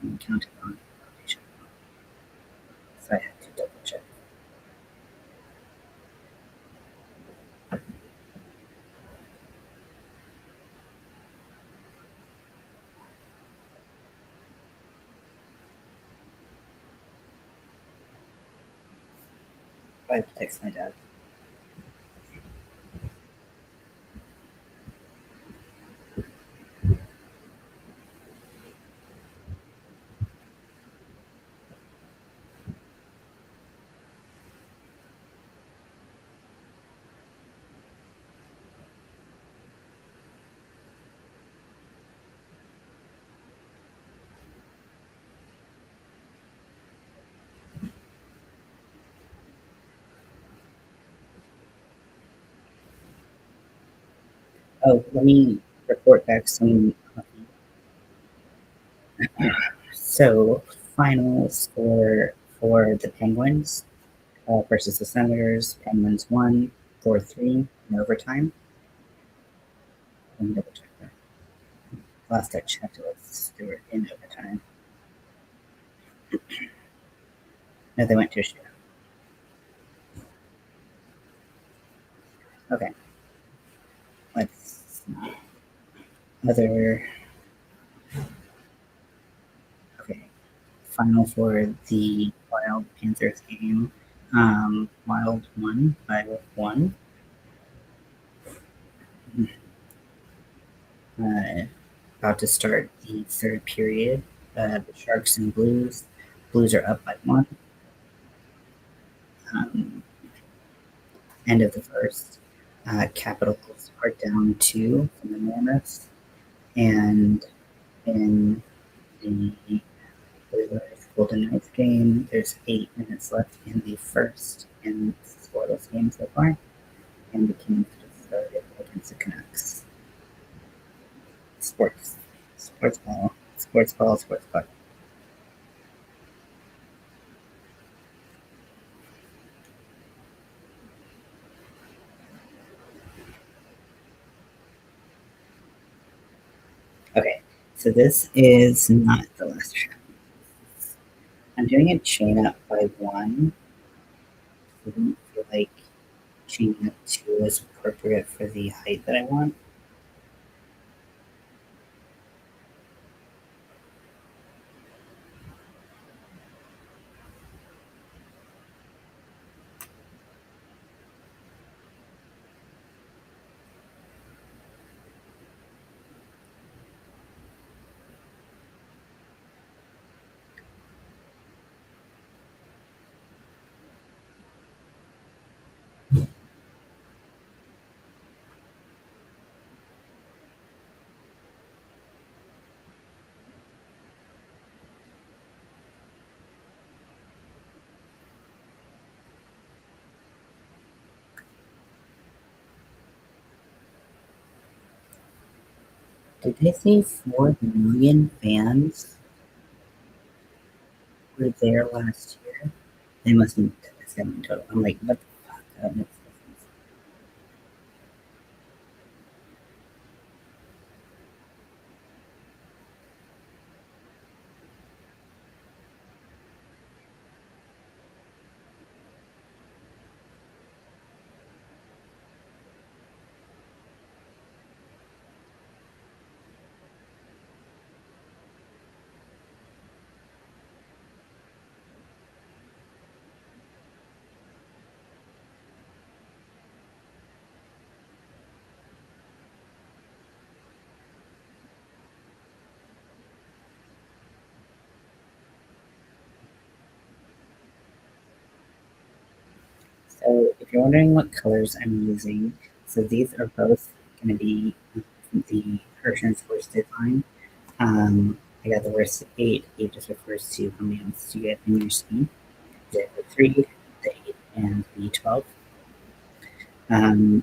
and counted on foundation, so I had to double check. I have to text my dad. Oh, let me report back some. So, final score for the Penguins versus the Senators. Penguins won 4-3 in overtime. Let me double check that. Last I checked, it was they were in overtime. No, they went to a shootout. Okay, let's see. Other. Okay, final for the Wild Panthers game. Wild won by 1. Uh, about to start the third period. The Sharks and Blues. Blues are up by 1. Um, End of the first. Capitals are down 2 from the Mammoths. And in the Oilers Golden Knights game, there's 8 minutes left in the first, and scoreless game so far. And the Kings just started against the Canucks. Sports. Sports ball. Sports ball, sports ball. Okay, so this is not the last round. I'm doing a chain up by 1. I don't feel like chaining up 2 is appropriate for the height that I want. Did they say 4 million fans were there last year? They must be 7 total. I'm like, what the fuck? That makes no sense. So if you're wondering what colors I'm using, so these are both going to be the Hershen's worsted line. I got the worsted 8. 8 just refers to how many ounces you get in your skin. The 3, the 8, and the 12. Um,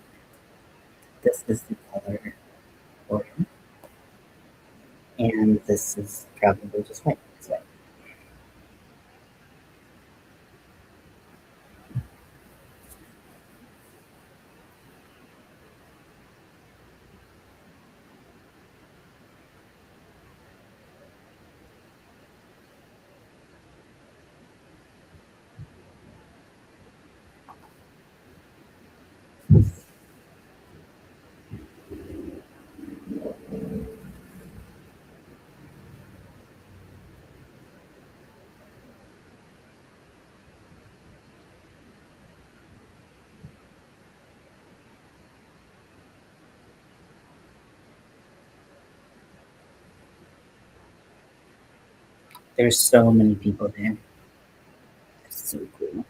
this is the color Orion, and this is probably just white. It's white. There's so many people there. It's so cool.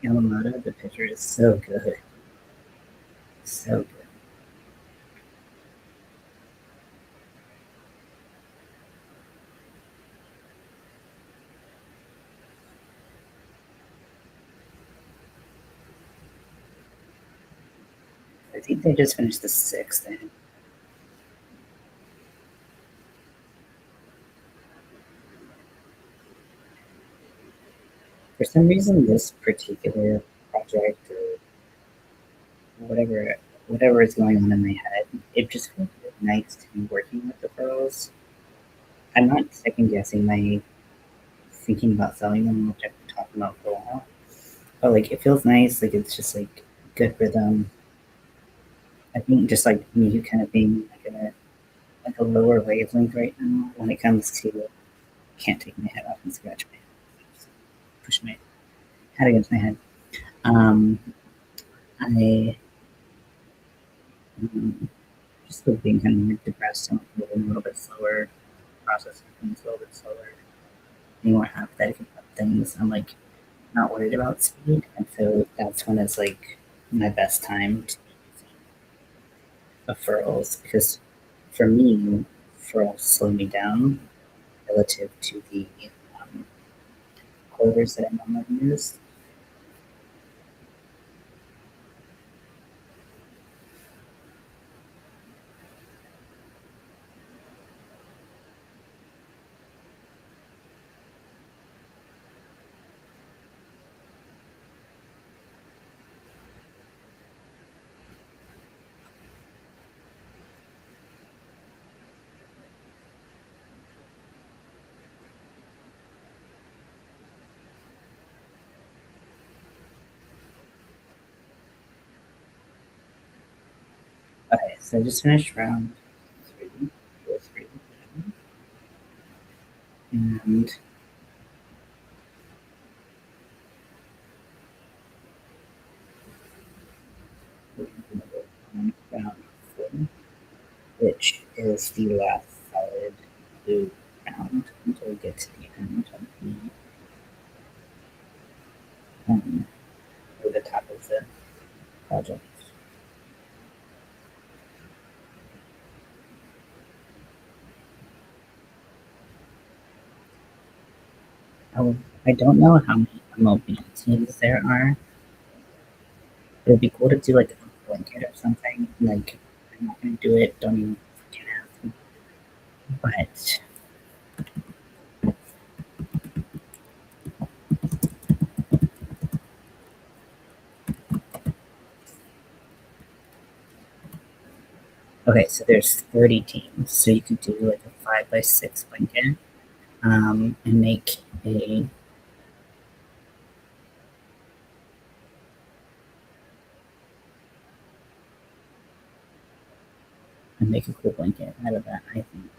Yamamoto, the pitcher, is so good. So good. I think they just finished the sixth inning. For some reason, this particular project or whatever is going on in my head, it just feels really nice to be working with the pearls. I'm not second guessing my thinking about selling them, which I've been talking about for a while. But like it feels nice, like it's just like good rhythm. I think just like me kind of being like a lower wavelength right now when it comes to can't take my head off and scratch my head. Just push my head against my head. Um I just like being kind of like depressed, so I'm moving a little bit slower, processing things a little bit slower, being more apathetic about things. I'm like not worried about speed, and so that's when it's like my best time to of furls because for me, furls slow me down relative to the um, clovers that I normally use. Okay, so I just finished round three, four, three, and we're going to go on round four, which is the last solid blue round until we get to the end of um, or the top of the project. Oh, I don't know how many MLB teams there are. It would be cool to do like a blanket or something. Like, I'm not gonna do it. Don't even fucking ask me. But Okay, so there's 30 teams, so you could do like a 5 by 6 blanket, and a make a cool blanket out of that. I think.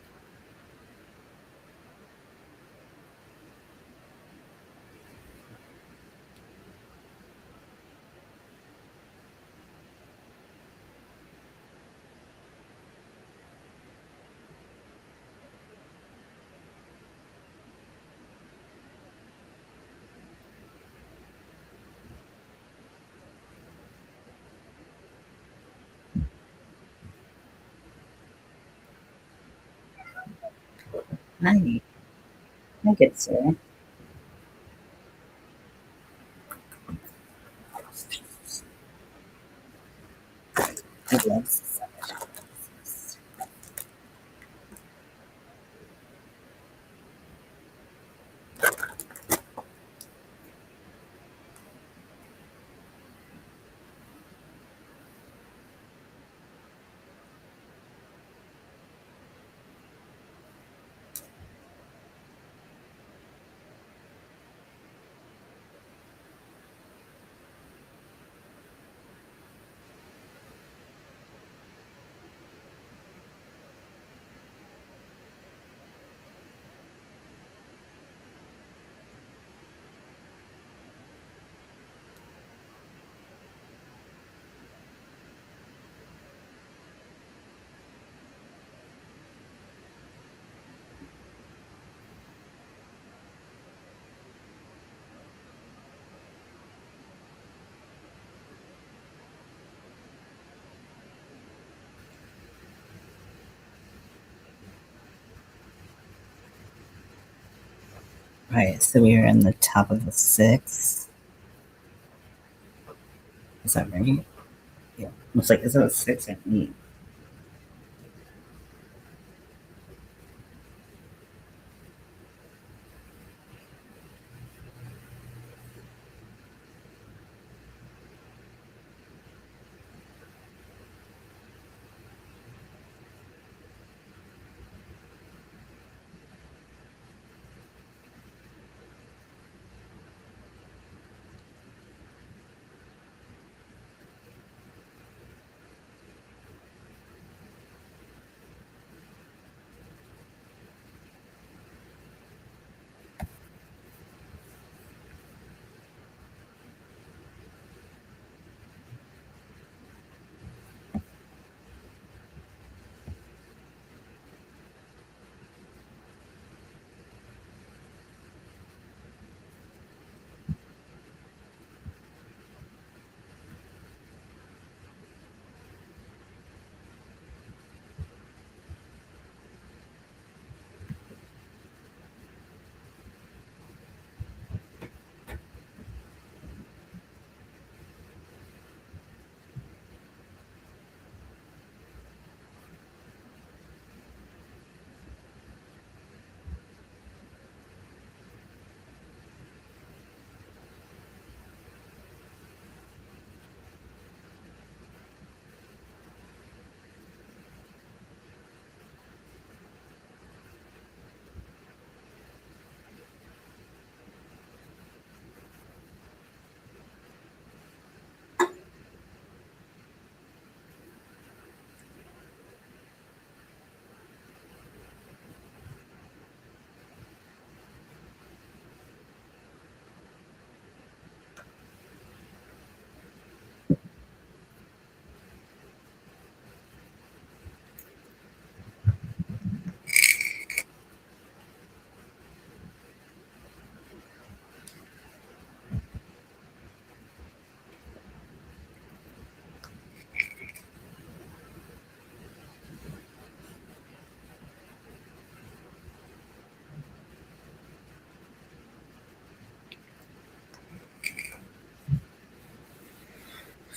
I get so. I love Right, so we are in the top of the sixth. Is that right? Yeah. Looks like, is that a six and eight?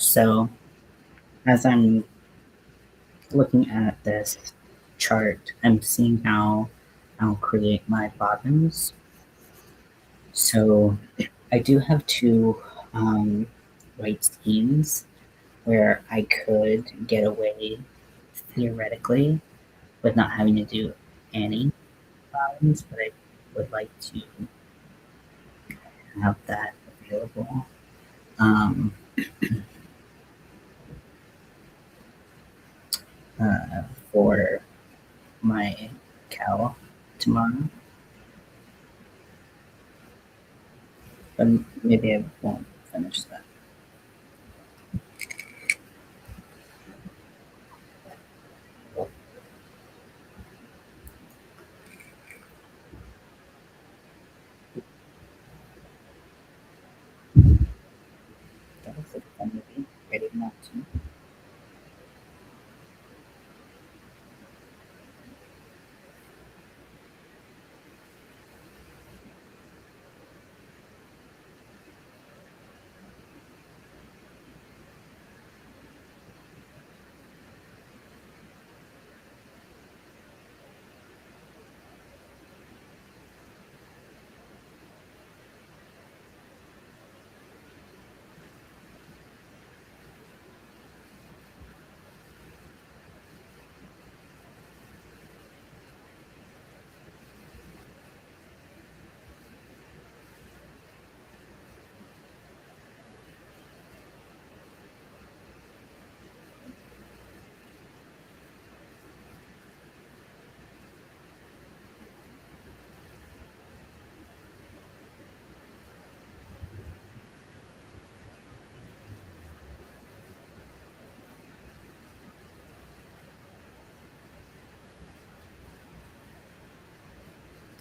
So, as I'm looking at this chart, I'm seeing how I'll create my bottoms. So, I do have two white schemes where I could get away theoretically, with not having to do any problems, but I would like to have that available um, uh, for my cow tomorrow. But maybe I won't finish that. That was a fun movie. Ready not to.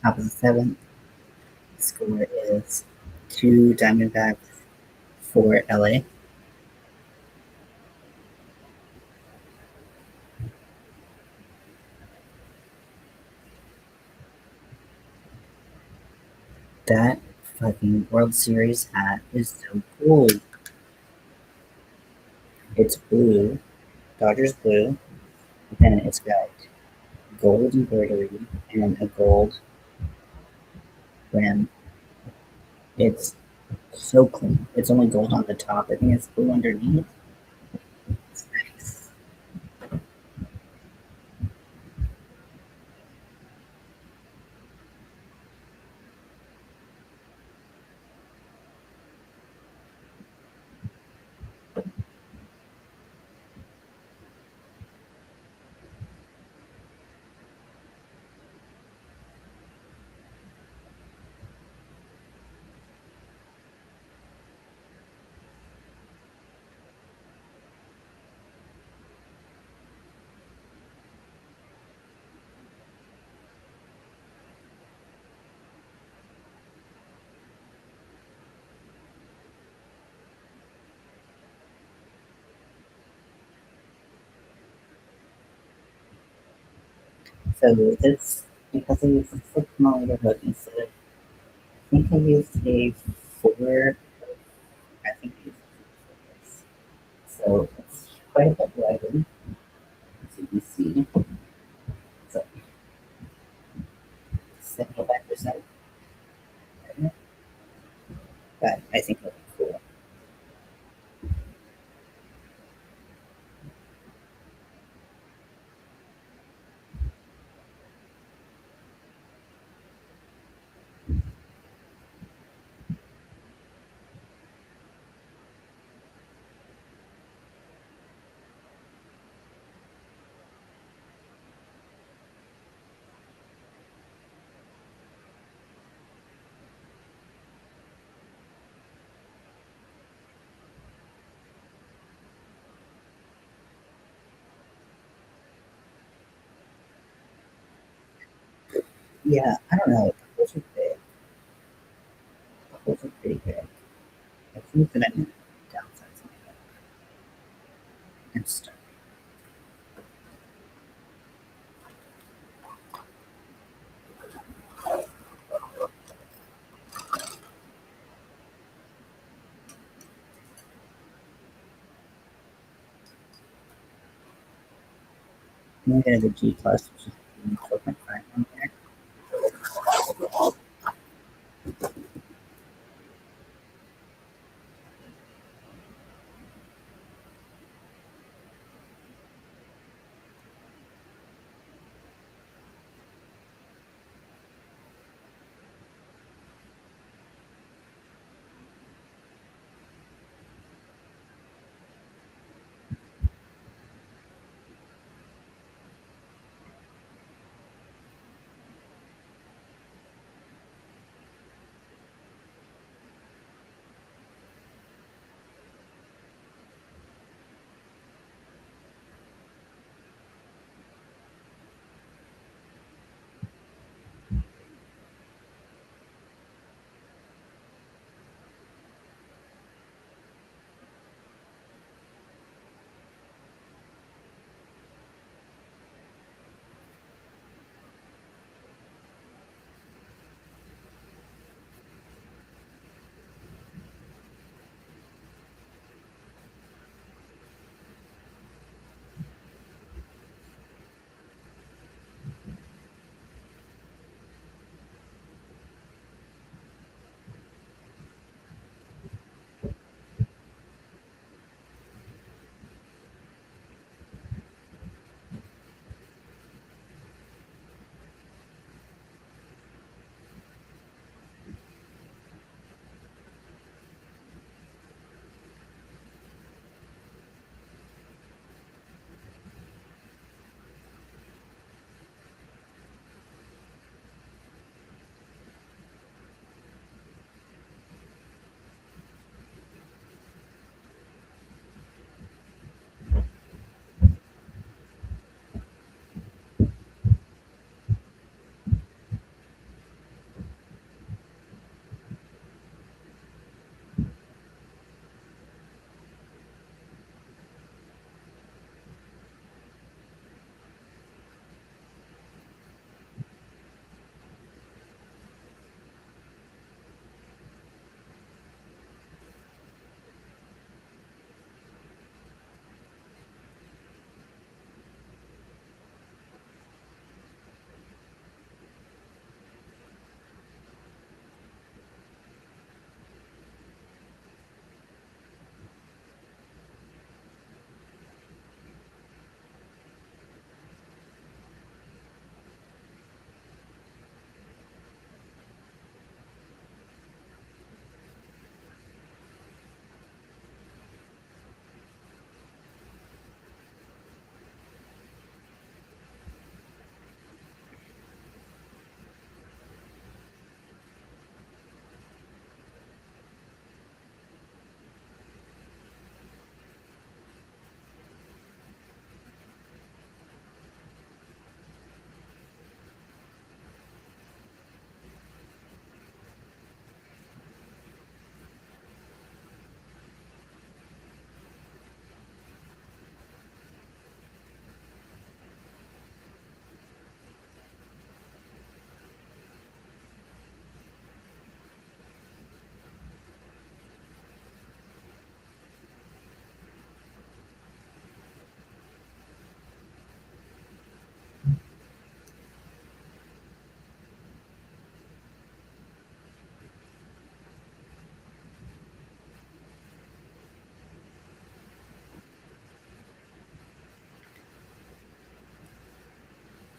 Top of the seventh. Score is 2 Diamondbacks for LA. That fucking World Series hat is so cool. It's blue, Dodgers blue, then it's got gold embroidery and a gold rim. It's so clean. It's only gold on the top. I think it's blue underneath. It's nice. So this, because I used a 6 millimeter hook instead of, I think I used a 4, I think I used a 4. So it's quite a bit lighter, as you can see. So 75%, but I think it'll be cool. Yeah, I don't know. The holes are big. The holes are pretty big. I think that I need to downsize my hook and stuff. I'm gonna get a G plus, which is 4.5 on there.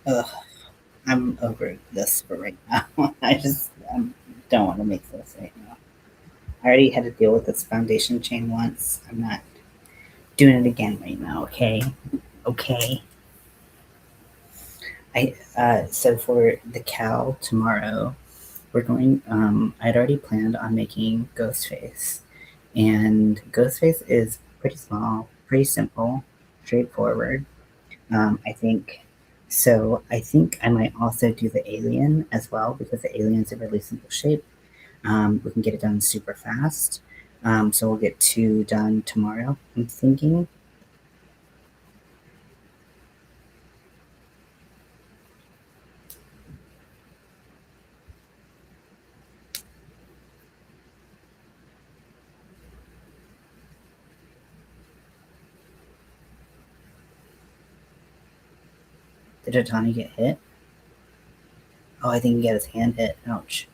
Ugh, I'm over this for right now. I don't want to make this right now. I already had to deal with this foundation chain once. I'm not doing it again right now. Okay, okay. So for the cow tomorrow, we're going. I'd already planned on making Ghostface, and Ghostface is pretty small, pretty simple, straightforward. I think so. I think I might also do the alien as well because the alien's a really simple shape. We can get it done super fast. So we'll get two done tomorrow. I'm thinking. Did Otani get hit? Oh, I think he got his hand hit. Ouch.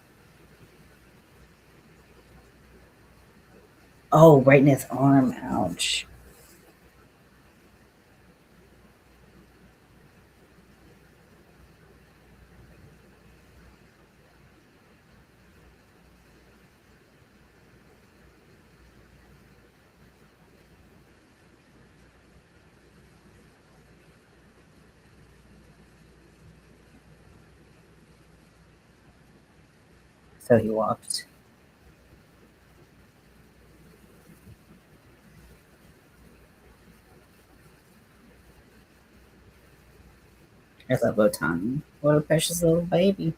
Oh, right in his arm. Ouch. So he walked. I love Otani. What a precious little baby.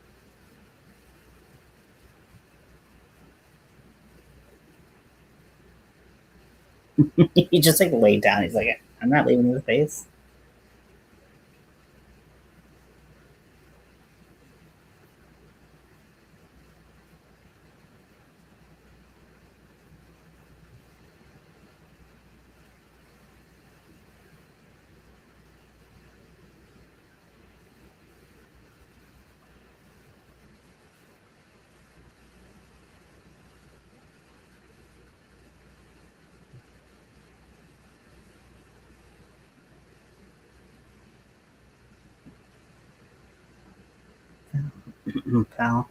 He just like laid down. He's like, I'm not leaving the face. Pal.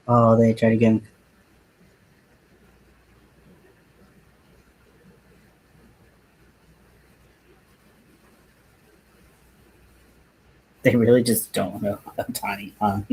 Oh, they tried to get him. They really just don't know Otani on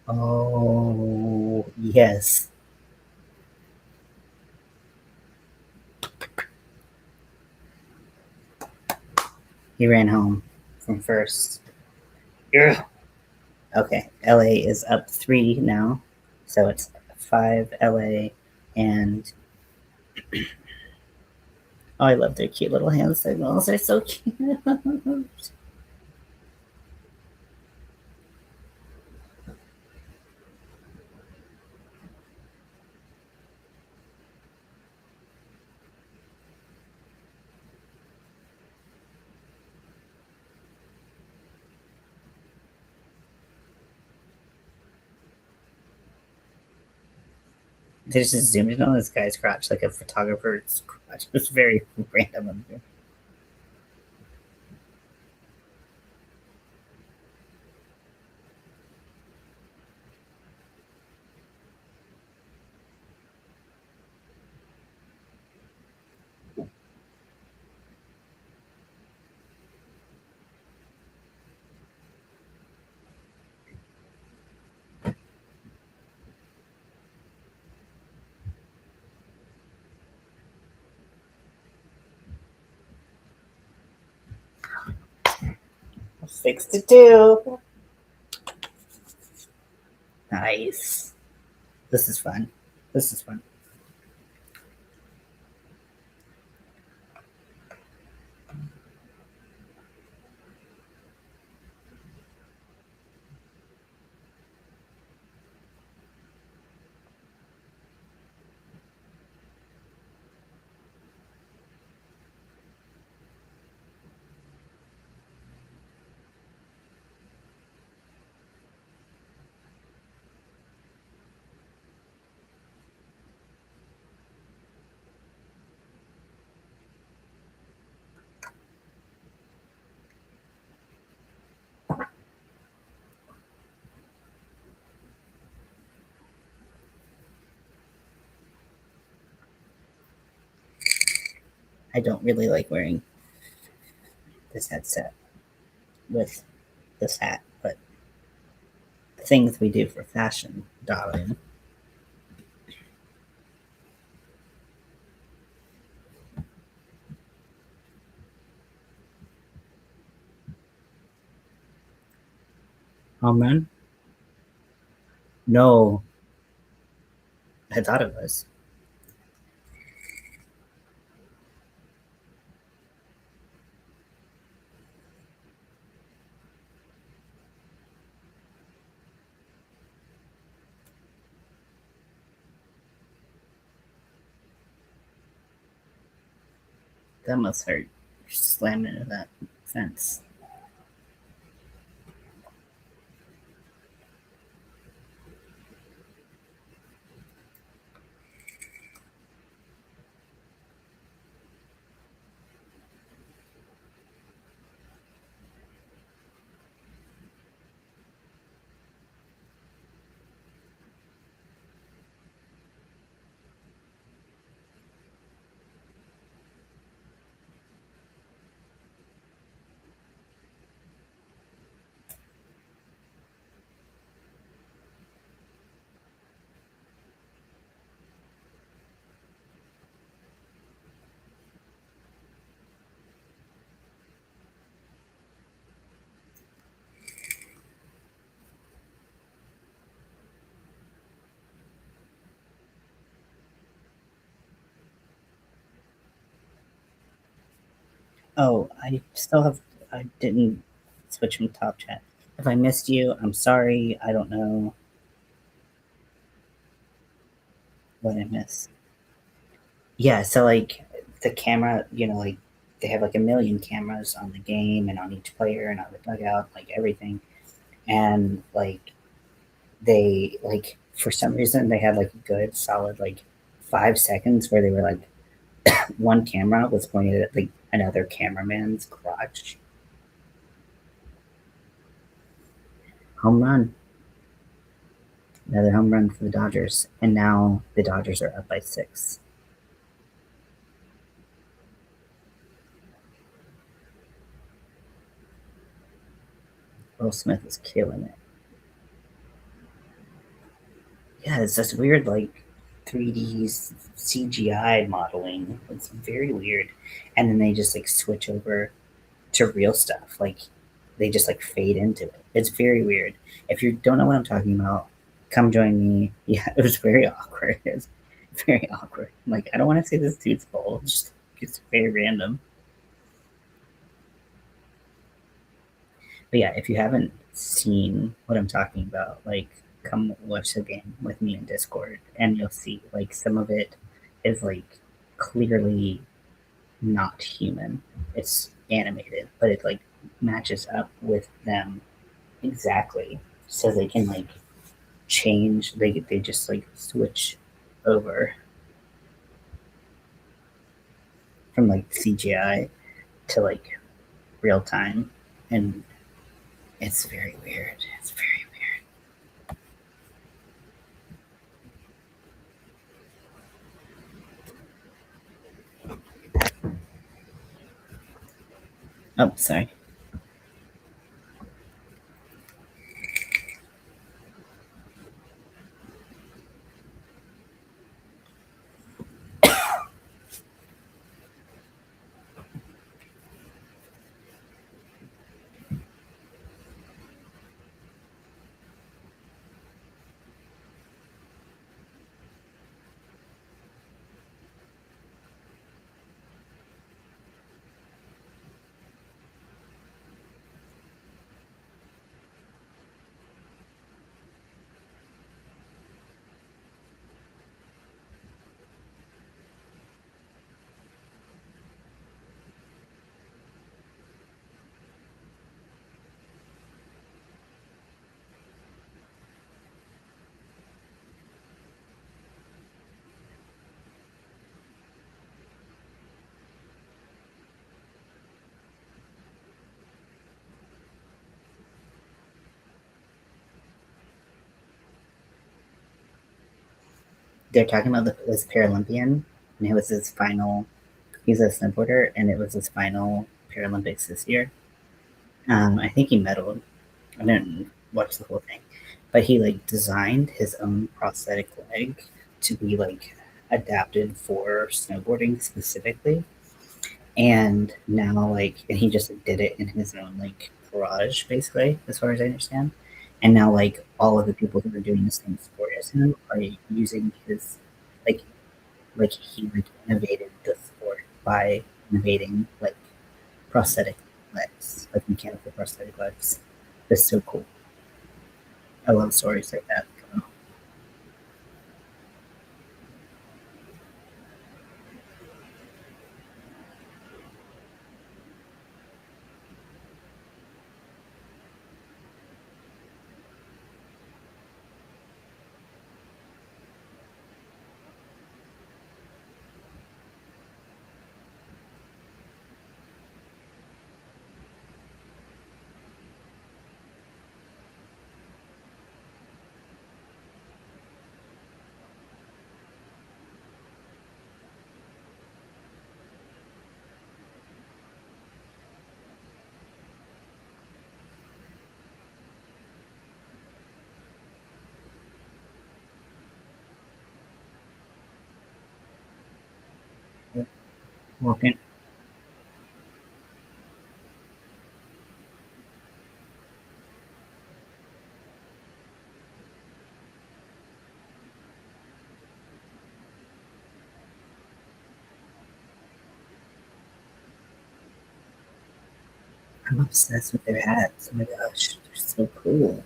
Oh, yes. He ran home from first. Yeah. Okay, LA is up 3 now. So it's 5 LA. And oh, I love their cute little hand signals. They're so cute. They just zoomed in on this guy's crotch like a photographer's crotch. It was very random. Six to two. Nice. This is fun. This is fun. I don't really like wearing this headset with this hat, but things we do for fashion, darling. Home run? No, I thought it was. That must hurt. Slamming into that fence. Oh, I still have. I didn't switch from top chat. If I missed you, I'm sorry. I don't know what I missed. Yeah, so like the camera, like they have like a million cameras on the game and on each player and on the dugout, like everything. And like they like for some reason they had like a good solid like 5 seconds where they were like one camera was pointed at like another cameraman's crotch. Home run. Another home run for the Dodgers. And now the Dodgers are up by 6. Will Smith is killing it. Yeah, it's this weird like 3D CGI modeling. It's very weird. And then they just like switch over to real stuff. Like they just like fade into it. It's very weird. If you don't know what I'm talking about, come join me. Yeah, it was very awkward. It was very awkward. Like I don't want to say this dude's bulge. It's very random. But yeah, if you haven't seen what I'm talking about, like come watch the game with me in Discord and you'll see like some of it is like clearly not human. It's animated, but it like matches up with them exactly. So they can like change they just like switch over from like CGI to like real time, and it's very weird. It's very weird. Oh, sorry. They're talking about this Paralympian, and it was his final. He's a snowboarder, and it was his final Paralympics this year. I think he medaled. I didn't watch the whole thing, but he like designed his own prosthetic leg to be like adapted for snowboarding specifically. And now like, and he just like, did it in his own like garage, basically, as far as I understand. And now like all of the people who are doing the same sport as him are using his like he like innovated the sport by innovating like prosthetic legs, like mechanical prosthetic legs. It's so cool. I love stories like that. Walking. I'm obsessed with their hats. Oh my gosh, they're so cool.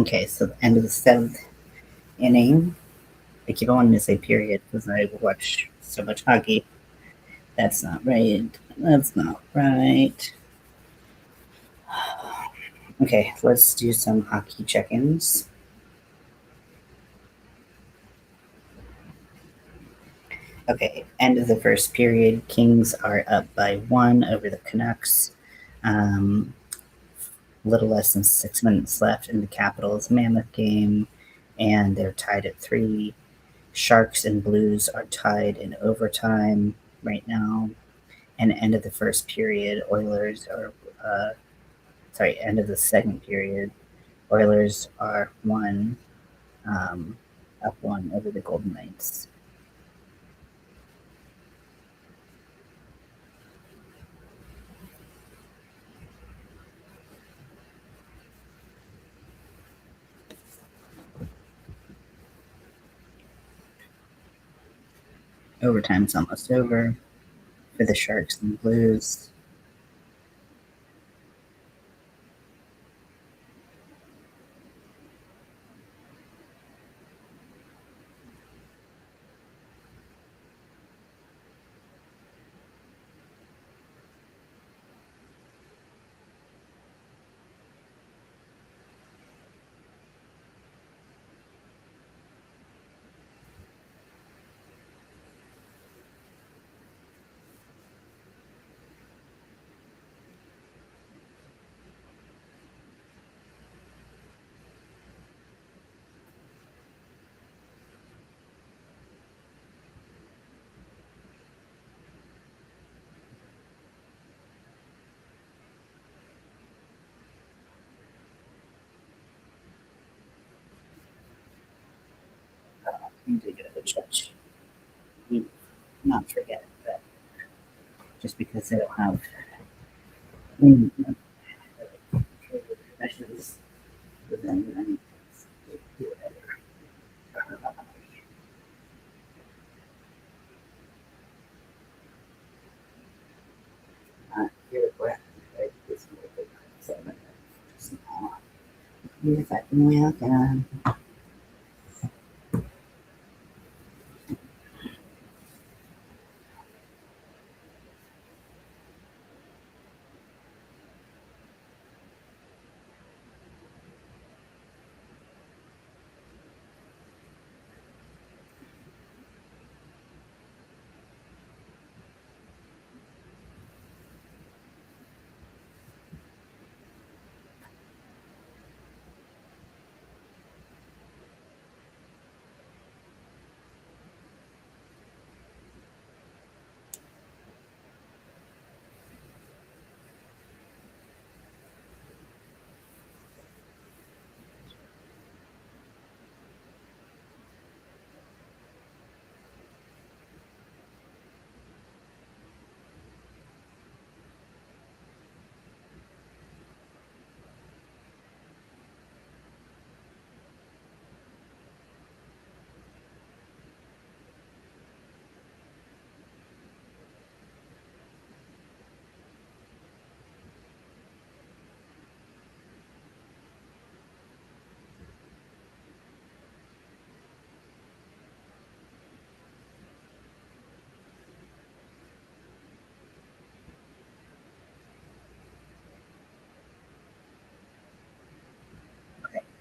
Okay, so the end of the seventh inning. I keep wanting to say period because I watch so much hockey. That's not right. That's not right. Okay, let's do some hockey check-ins. Okay, end of the first period. Kings are up by 1 over the Canucks. Um, little less than 6 minutes left in the Capitals Mammoth game, and they're tied at 3. Sharks and Blues are tied in overtime right now. And end of the first period, end of the second period, Oilers are up 1 over the Golden Knights. Overtime's almost over for the Sharks and Blues. You did get a judge. You not forget that just because they don't have measures within any here at this seven. You're fucking welcome.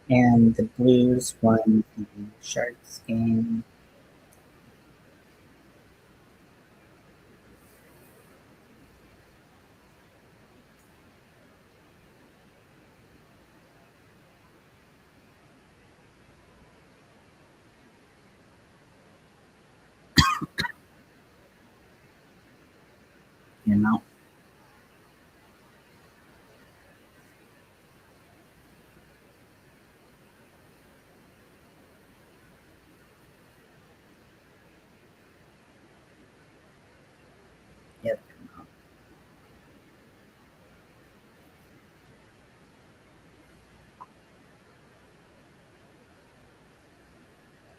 And the Blues won the Sharks game. You know, yep.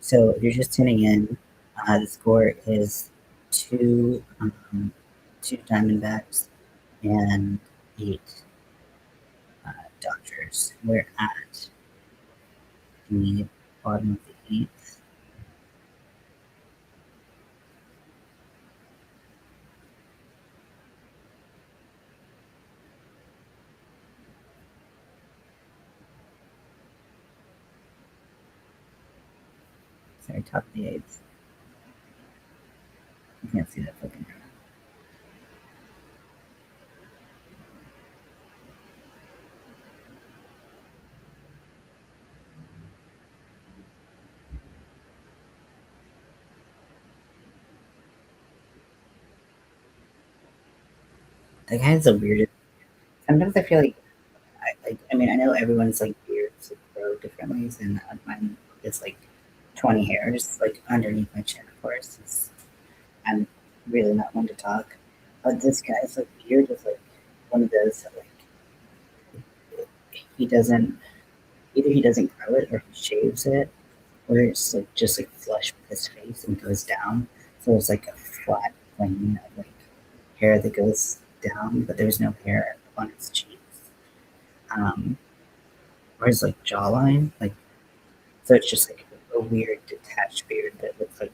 So if you're just tuning in, the score is two Diamondbacks and 8 Dodgers. We're at the bottom of the eighth. Sorry, top of the eighth. You can't see that fucking. That guy's the weirdest. Sometimes I feel like I mean, I know everyone's like beards like, grow differently, and mine is like 20 hairs like underneath my chin. Of course, I'm really not one to talk, but this guy's like beard is like one of those that like he doesn't either he doesn't grow it or he shaves it, or it's like just like flush with his face and goes down, so it's like a flat plane of like hair that goes down, but there's no hair on his cheeks. Um, or his like jawline, like so it's just like a weird detached beard that looks like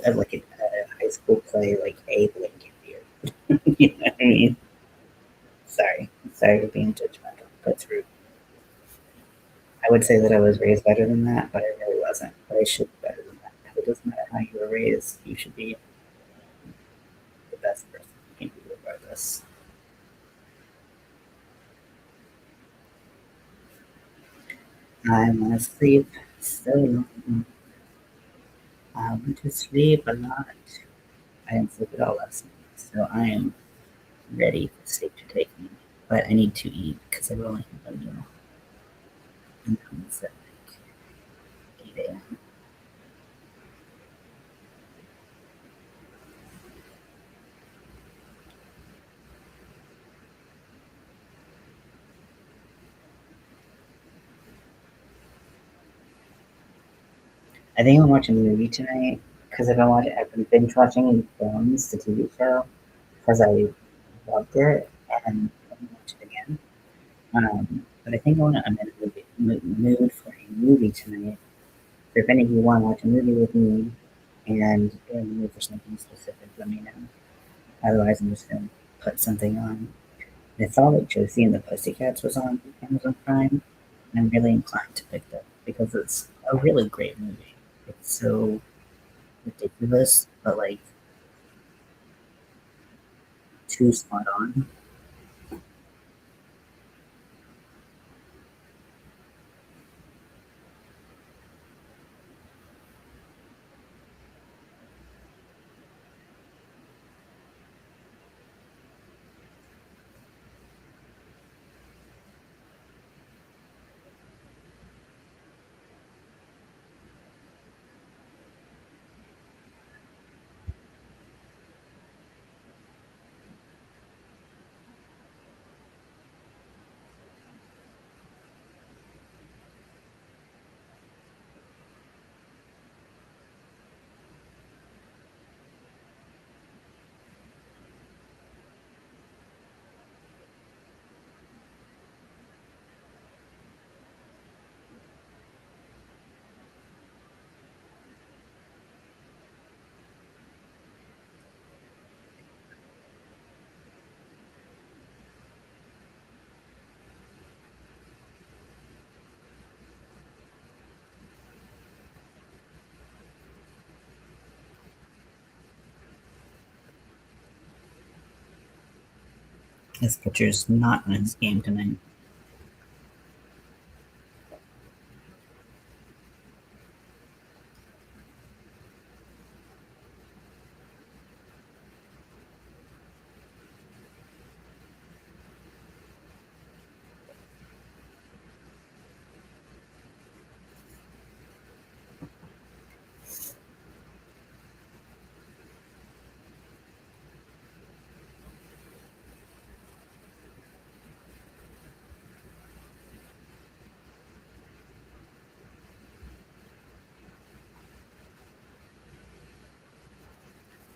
a high school play like Abe Lincoln beard. You know what I mean? Sorry for being judgmental. That's rude. I would say that I was raised better than that, but I really wasn't. But I should be better than that. Because it doesn't matter how you were raised, you should be the best person you can be regardless. I want to sleep so long. I want to sleep a lot. I didn't sleep at all last night, so I am ready for sleep to take me. But I need to eat because I will only have a meal. And that was at like 8 a.m. I think I'm watching a movie tonight because I've been binge watching Bones, the TV show, because I loved it and I want to watch it again. But I think I'm in a mood for a movie tonight. So if any of you want to watch a movie with me and you're in the mood for something specific, let me know. Otherwise, I'm just gonna put something on. And I saw that Josie and the Pussycats was on Amazon Prime, and I'm really inclined to pick that because it's a really great movie. It's so ridiculous, but like too spot on. His pitcher's not in his game tonight.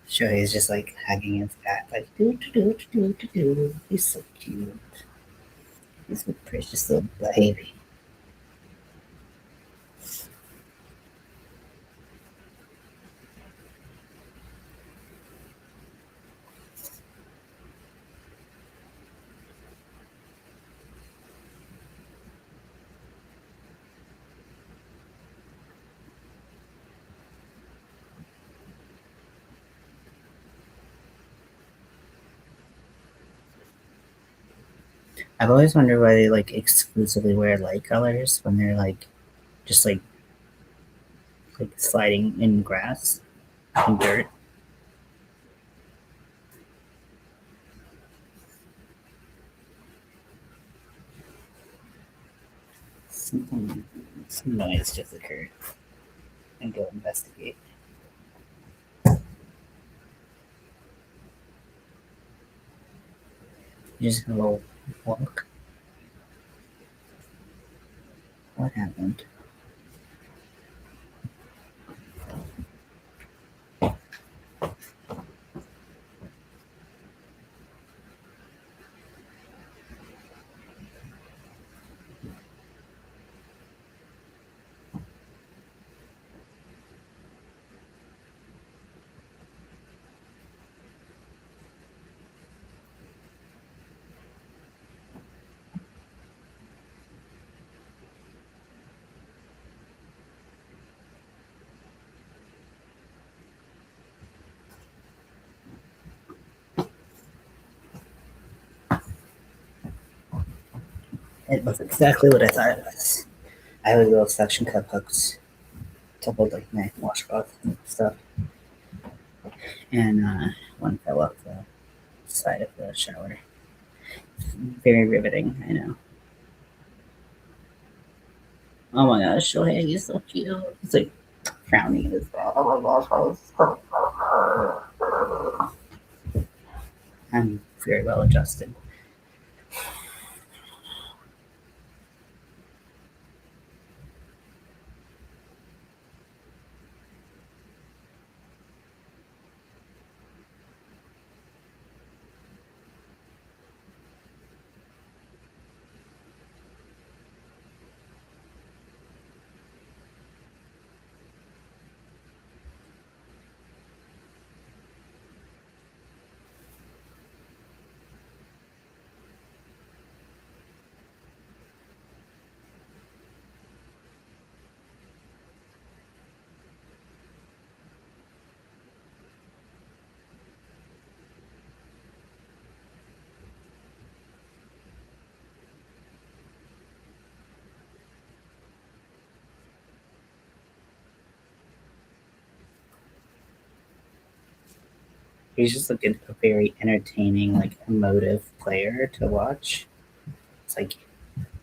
Sure, he's just like hugging his cat, like do do do do do do. He's so cute. He's a precious little baby. I've always wondered why they like exclusively wear light colors when they're just like sliding in grass and dirt. Some noise just occurred. And go investigate. You just gonna go walk. What happened? It was exactly what I thought it was. I have a little suction cup hooked to hold like my washcloth and stuff, and one fell off the side of the shower. Very riveting, I know. Oh my gosh, Shohei, he's so cute. He's like frowning at his bed. Oh my gosh, I'm very well adjusted. He's just like a very entertaining, like emotive player to watch. It's like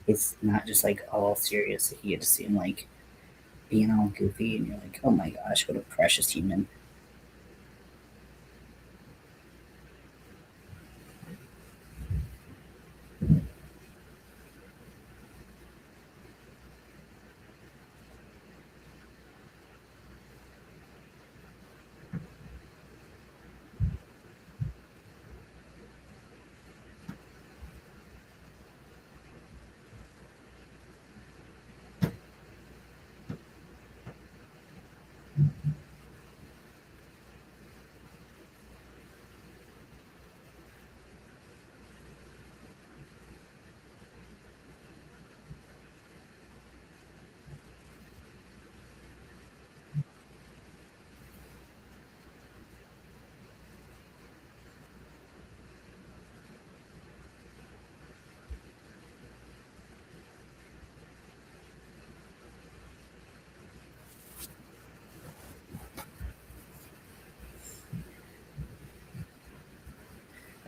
he's not just like all serious. You get to see him like being all goofy, and you're like, oh my gosh, what a precious human.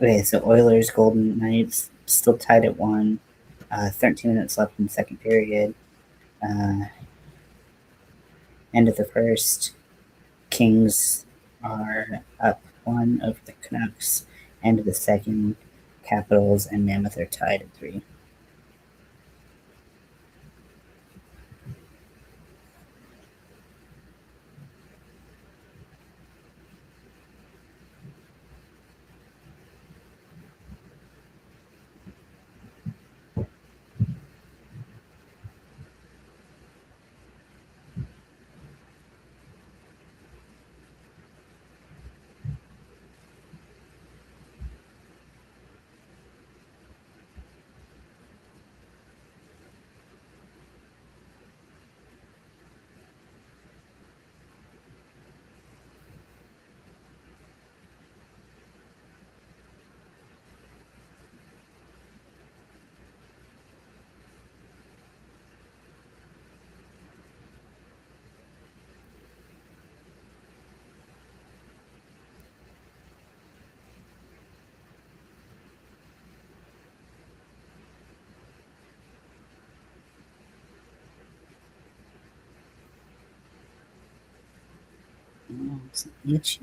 Okay, so Oilers Golden Knights still tied at 1. 13 minutes left in the second period. Uh, End of the first. Kings are up 1 over the Canucks. End of the second. Capitals and Mammoth are tied at 3. Oh, it's itchy.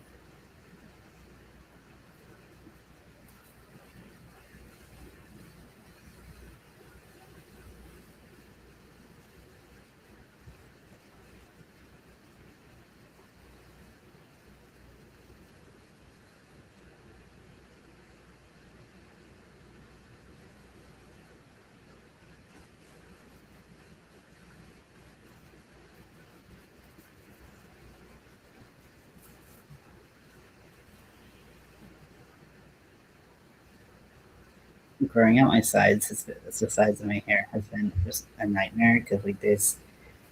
Growing out my sides, it's the sides of my hair has been just a nightmare because like this,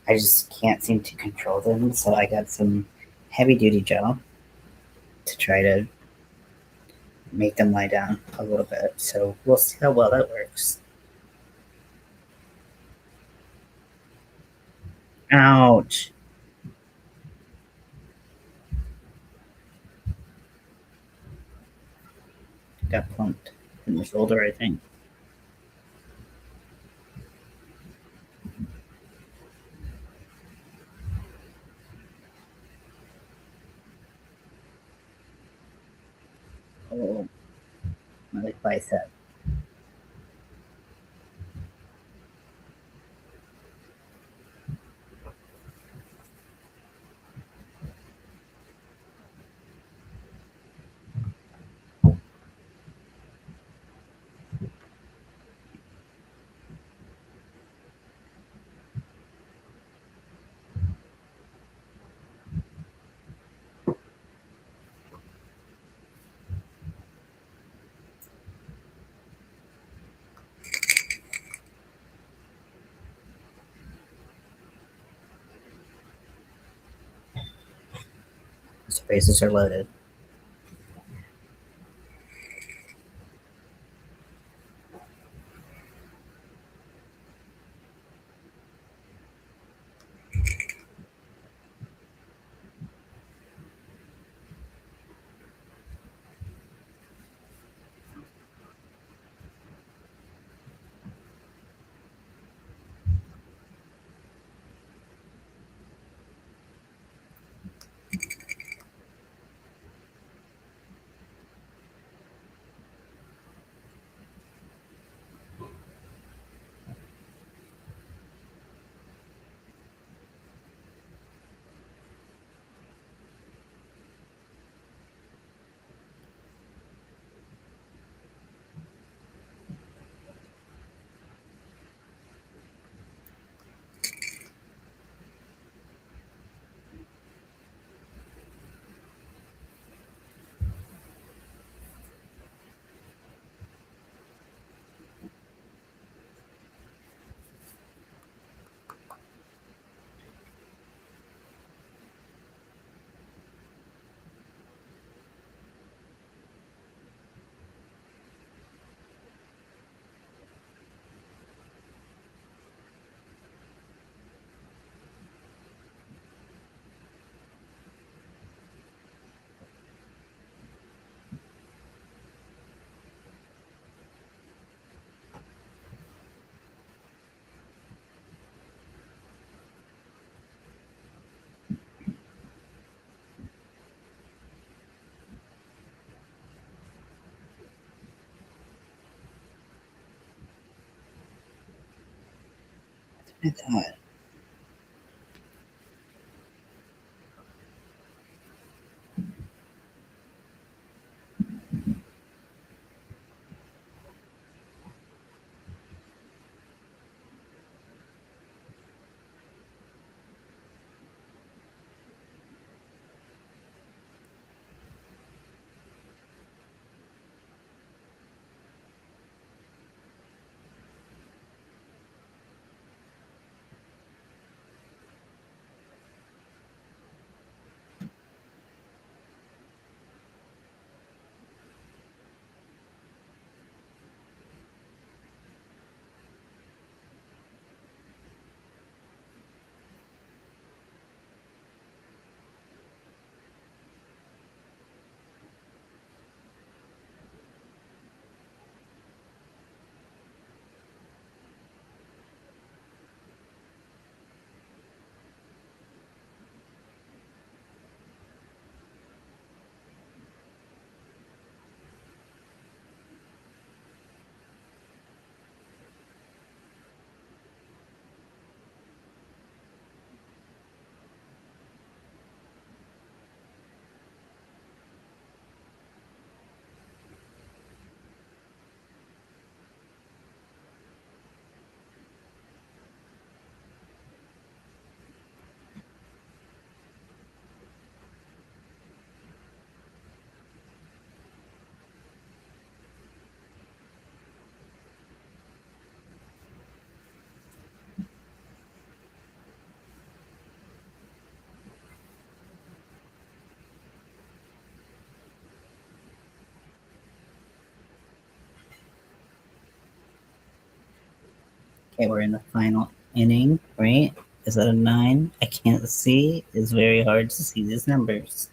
I just can't seem to control them. So I got some heavy duty gel to try to make them lie down a little bit. So we'll see how well that works. Ouch! Got plumped in the shoulder, I think. Oh, my like bicep. Spaces are loaded. I thought Okay, we're in the final inning, right? Is that a 9? I can't see. It's very hard to see these numbers.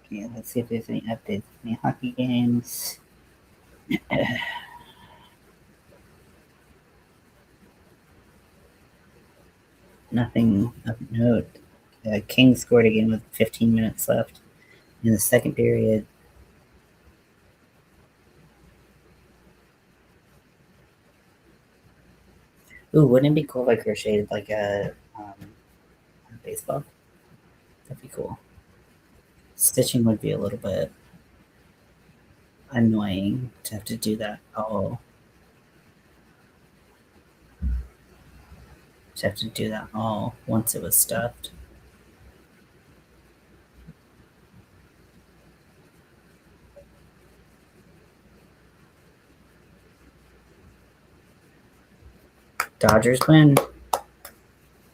Okay, let's see if there's any updates. Any hockey games? Nothing of note. Kings scored again with 15 minutes left in the second period. Ooh, wouldn't it be cool if I crocheted like a baseball? That'd be cool. Stitching would be a little bit annoying to have to do that. Oh, to have to do that all once it was stuffed. Dodgers win.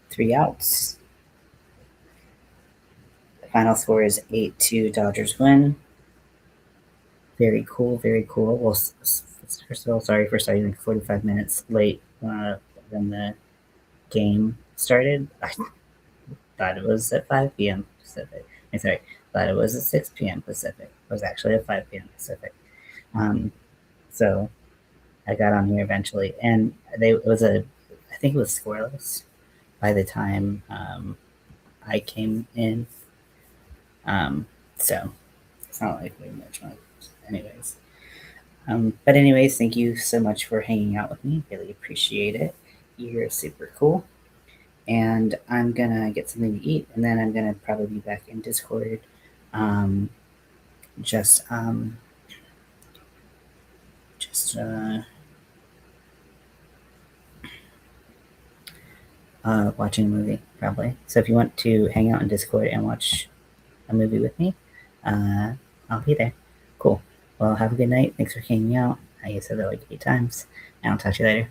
3 outs. The final score is 8-2. Dodgers win. Very cool. Very cool. Well, first of all, sorry for starting like 45 minutes late when the game started. I thought it was at 5 p.m. Pacific. I'm sorry. Thought it was at 6 p.m. Pacific. It was actually at 5 p.m. Pacific. So I got on here eventually, and I think it was scoreless by the time I came in. So it's not like we much fun. Anyways, but anyways, thank you so much for hanging out with me. Really appreciate it. You're super cool. And I'm gonna get something to eat, and then I'm gonna probably be back in Discord. Um, just just watching a movie probably. So if you want to hang out in Discord and watch a movie with me, I'll be there. Cool. Well, have a good night. Thanks for hanging out. I said that like 8 times, and I'll talk to you later.